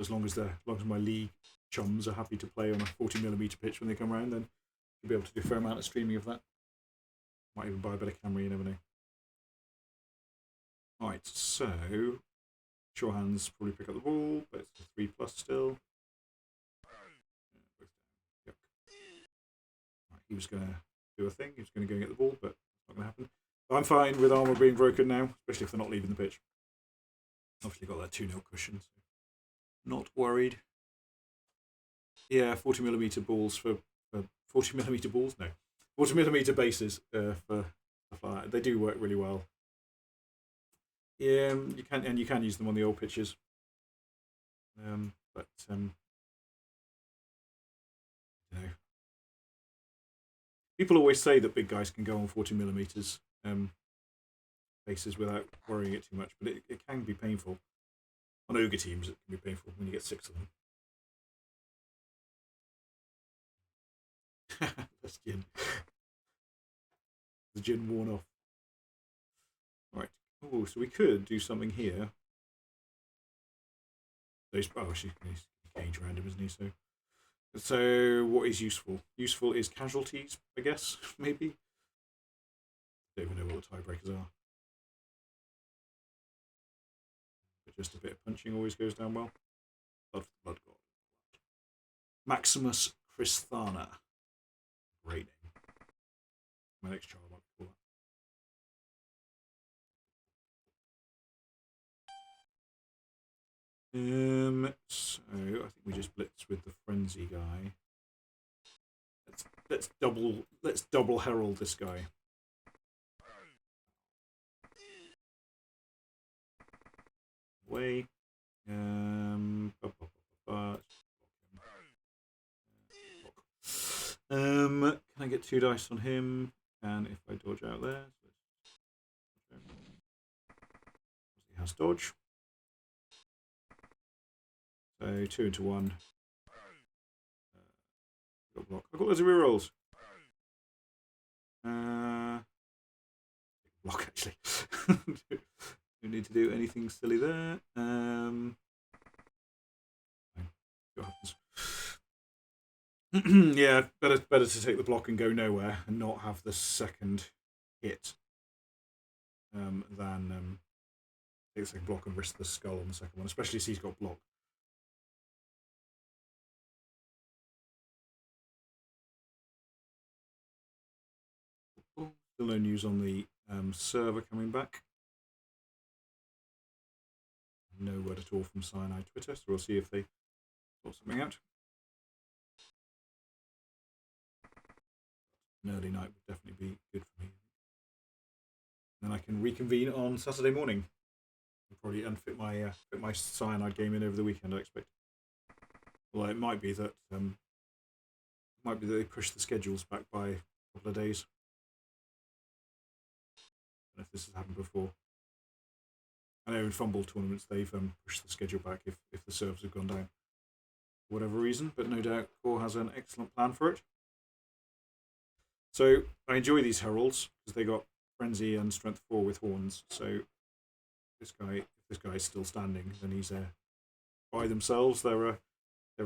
As long as my league chums are happy to play on a 40mm pitch when they come around, then you'll be able to do a fair amount of streaming of that. Might even buy a better camera, you never know. Alright, so sure hands probably pick up the ball, but it's a 3+ still. Yep. Right, he was going to do a thing, he was going to go and get the ball, but it's not going to happen. I'm fine with armour being broken now, especially if they're not leaving the pitch. Obviously got that 2-0 cushion, so not worried. Yeah, 40mm balls for 40mm balls? No. 40mm bases for stuff like that. They do work really well. Yeah, you can use them on the old pitches. But you know, people always say that big guys can go on 40mm bases without worrying it too much, but it can be painful. On ogre teams, it can be painful when you get 6 of them. That's gin. The gin worn off. Right. Oh, so we could do something here. Oh, he's cage around him, isn't he? So what is useful? Useful is casualties, I guess, maybe. Don't even know what the tiebreakers are. But just a bit of punching always goes down well. Blood God. Maximus Christhana. Great name. My next child might call that. So I think we just blitz with the frenzy guy. Let's double herald this guy. Way. Can I get 2 dice on him? And if I dodge out there, he has dodge. So 2 into 1. Got block. I've got loads of rerolls. Block actually. Don't need to do anything silly there. What happens? Yeah, better to take the block and go nowhere and not have the second hit than take the second block and risk the skull on the second one, especially if he's got block. Still no news on the server coming back. No word at all from Cyanide Twitter, so we'll see if they sort something out. An early night would definitely be good for me. Then I can reconvene on Saturday morning. I'll probably unfit my Cyanide game in over the weekend, I expect. Well, it might be that they push the schedules back by a couple of days. I don't know if this has happened before. I know in Fumbbl tournaments they've pushed the schedule back if the servers have gone down for whatever reason, but no doubt Khorne has an excellent plan for it. So I enjoy these heralds because they got frenzy and strength 4 with horns. So if this guy is still standing, then he's by themselves. They're a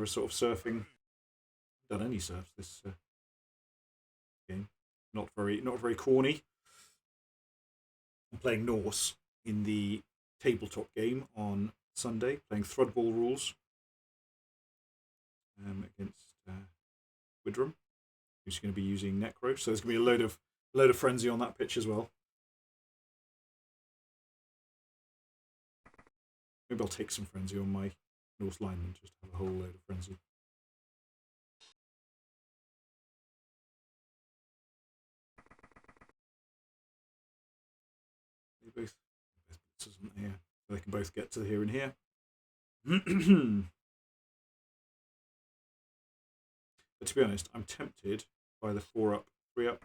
sort of surfing. Done any surfs this game? Not very corny. I'm playing Norse in the tabletop game on Sunday, playing Thrudball rules against Widram, who's going to be using Necro. So there's going to be a load of frenzy on that pitch as well. Maybe I'll take some frenzy on my Norse lineman, just have a whole load of frenzy. They both isn't here. So they can both get to here and here. But to be honest, I'm tempted by the 4-up, 3-up,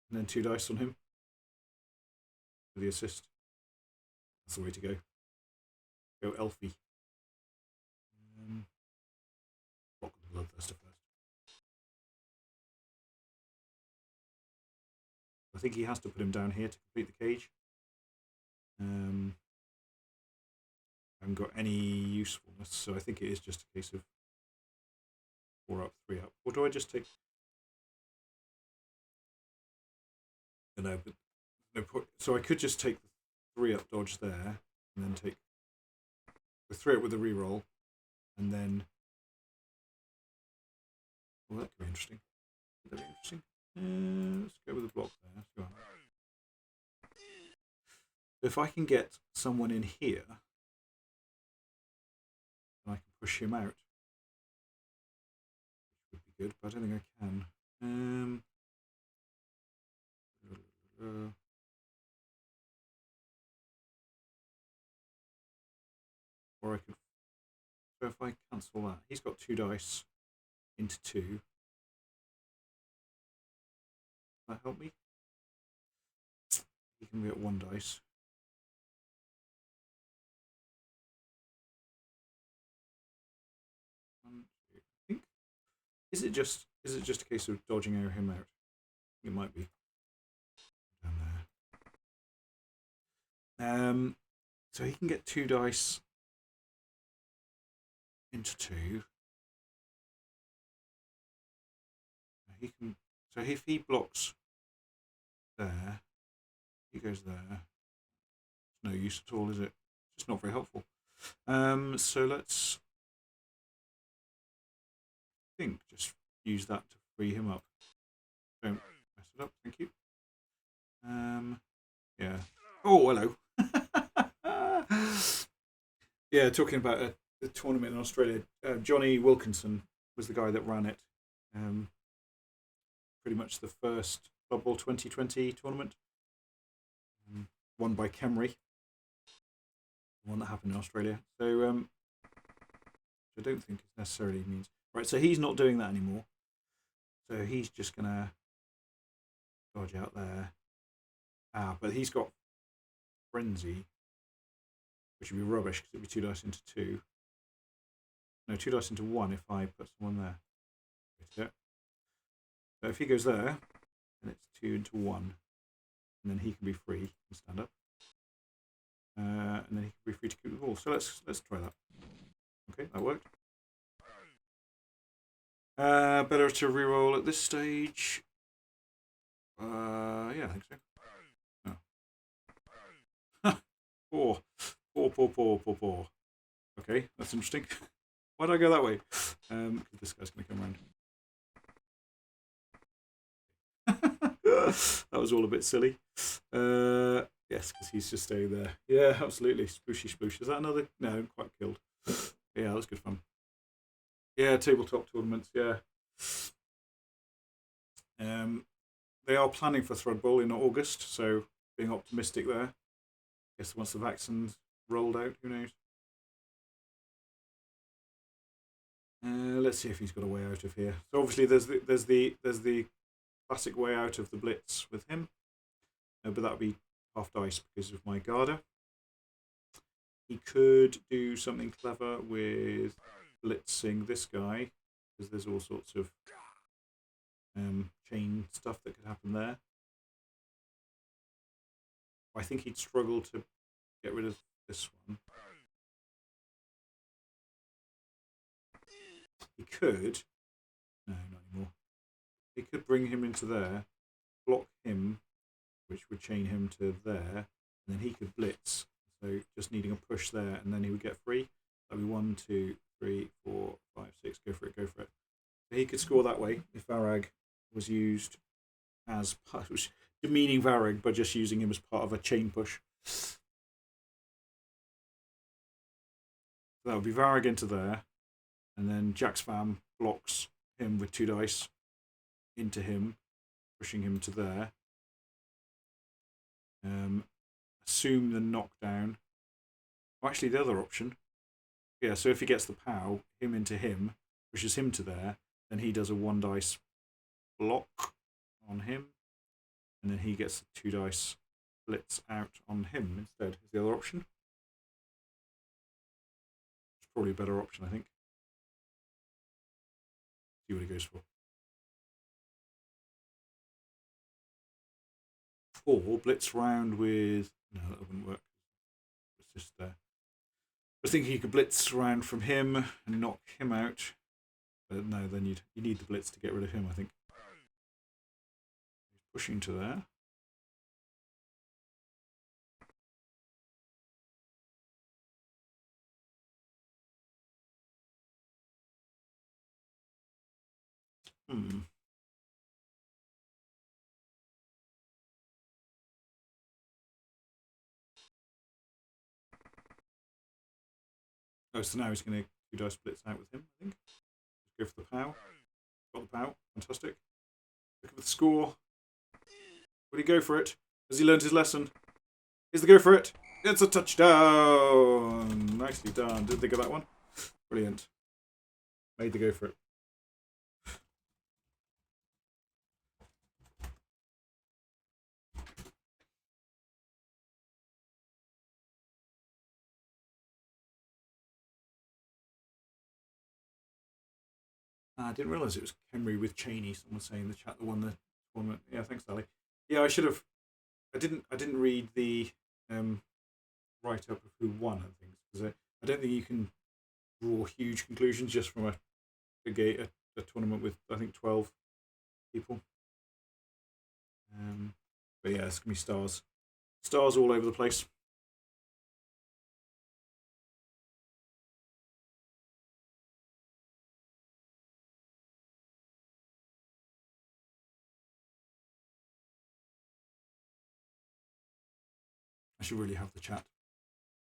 and then 2 dice on him for the assist. That's the way to go. Go Elfie. Block the Bloodthirster first. I think he has to put him down here to complete the cage. I haven't got any usefulness, so I think it is just a case of 4 up, 3 up. Or do I just take... No, but no point. So I could just take the 3 up dodge there, and then take the 3 up with the reroll, and then... Well, that could be interesting. Could that be interesting? Let's go with the block there. Sure. If I can get someone in here, then I can push him out. Which would be good, but I don't think I can. Or I could... So if I cancel that, he's got 2 dice into 2. Does that help me? He can be at 1 dice. I think. Is it just a case of dodging him out? It might be. Down there. So he can get 2 dice into 2. He can. So if he blocks there, he goes there. It's no use at all, is it? It's just not very helpful. So let's just use that to free him up. Don't mess it up, thank you. Yeah. Oh, hello. Yeah, talking about a tournament in Australia. Johnny Wilkinson was the guy that ran it. Pretty much the first Fumbbl 2020 tournament. Won by Kemry. The one that happened in Australia. So, which I don't think it necessarily means... Right, so he's not doing that anymore. So he's just going to dodge out there. But he's got Frenzy, which would be rubbish because it would be 2 dice into 2. No, 2 dice into 1 if I put someone there. So if he goes there, then it's 2 into 1. And then he can be free and stand up. And then he can be free to keep the ball. So let's try that. Okay, that worked. Better to reroll at this stage. Yeah, I think so. Oh. Four. Okay, that's interesting. Why did I go that way? Because this guy's going to come around. That was all a bit silly. Yes, because he's just staying there. Yeah, absolutely. Sploosh. Is that another? No, quite killed. Yeah, that was good fun. Yeah, tabletop tournaments, yeah. They are planning for Threadbowl in August, so being optimistic there. I guess once the vaccine's rolled out, who knows? Let's see if he's got a way out of here. So obviously there's the classic way out of the blitz with him, but that would be half dice because of my Garda. He could do something clever with blitzing this guy because there's all sorts of chain stuff that could happen there. I think he'd struggle to get rid of this one. He could... No, not anymore. He could bring him into there, block him, which would chain him to there, and then he could blitz. So just needing a push there, and then he would get free. That'd be 1, 2, 3, 4, 5, 6. Go for it. So he could score that way if Varag was used as part... demeaning Varag by just using him as part of a chain push. So that would be Varag into there, and then Jack's Fam blocks him with 2 dice into him, pushing him to there. Assume the knockdown. Oh, actually, the other option. Yeah, so if he gets the POW, him into him, pushes him to there, then he does a 1 dice block on him. And then he gets the 2 dice blitz out on him instead, is the other option. It's probably a better option, I think. See what he goes for. or blitz round with... No, that wouldn't work. It's just... I was thinking you could blitz around from him and knock him out. But no, then you need the blitz to get rid of him, I think. He's pushing to there. Oh, so now he's going to 2 dice blitz out with him, I think. Go for the POW. Got the POW. Fantastic. Look at the score. Would he go for it? Has he learned his lesson? Is the go for it? It's a touchdown! Nicely done. Did they get that one? Brilliant. Made the go for it. I didn't realise it was Henry with Cheney. Someone saying in the chat that won the tournament. Yeah, thanks, Sally. Yeah, I should have. I didn't read the write up of who won and things because I don't think you can draw huge conclusions just from a tournament with I think 12 people. But yeah, it's gonna be stars all over the place. I should really have the chat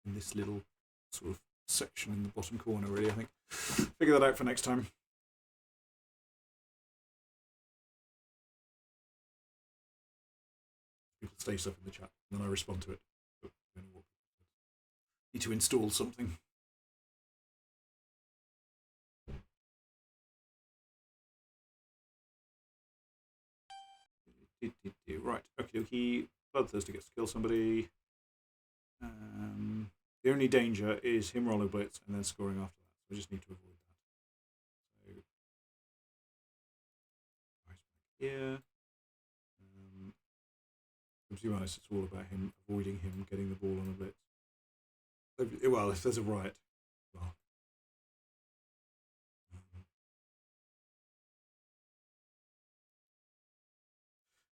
in this little sort of section in the bottom corner, really, I think. Figure that out for next time. People say stuff in the chat, and then I respond to it. But need to install something. Right, okay, Bloodthirsty gets to kill somebody. The only danger is him rolling blitz and then scoring after that. So we just need to avoid that. So, here. To be honest, it's all about him avoiding him getting the ball on a blitz. Well, if there's a riot, well.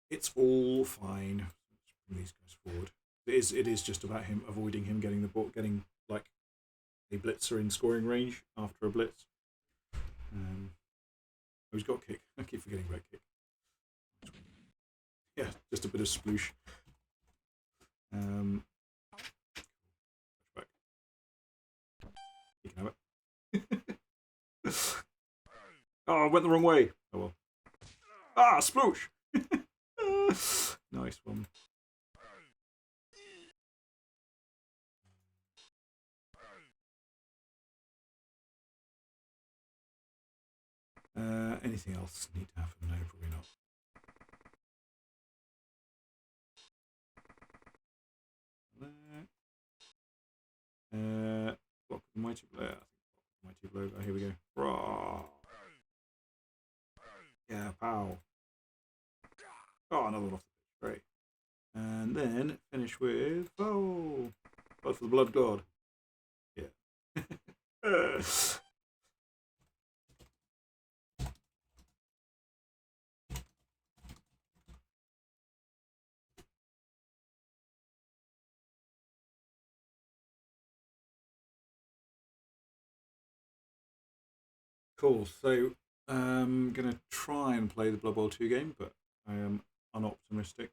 It's all fine. Let's bring these guys forward. It is just about him avoiding him getting the ball, getting like a blitzer in scoring range after a blitz. Oh, he's got kick. I keep forgetting about kick. Yeah, just a bit of sploosh. Back. You can have it. Oh, I went the wrong way. Oh well. Ah, sploosh! Nice one. Anything else need to happen? No, probably not. Block the mighty blow. I think mighty blow. Oh, here we go. Raw. Yeah, pow. Oh, another one off the pitch. Great. And then finish with blood for the blood god. Yeah. Cool. So I'm going to try and play the Blood Bowl 2 game, but I am unoptimistic.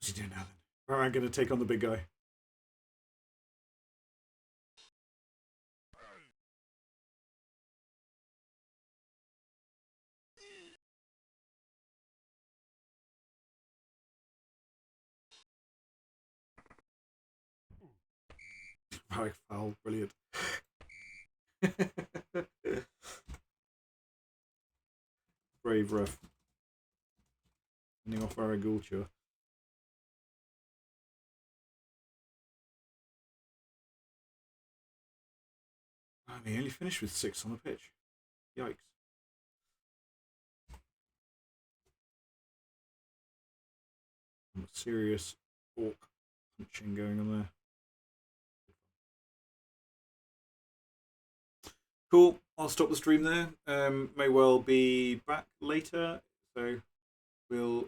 What's he doing now then? Where am I going to take on the big guy? Right, foul, brilliant. Brave ref. Ending off our Agulture. He only finished with 6 on the pitch. Yikes. Some serious orc punching going on there. Cool. I'll stop the stream there. May well be back later, so we'll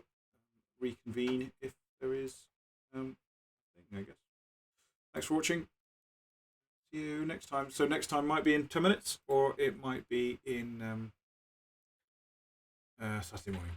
reconvene if there is thing, I guess. Thanks for watching. See you next time. So next time might be in 10 minutes, or it might be in Saturday morning.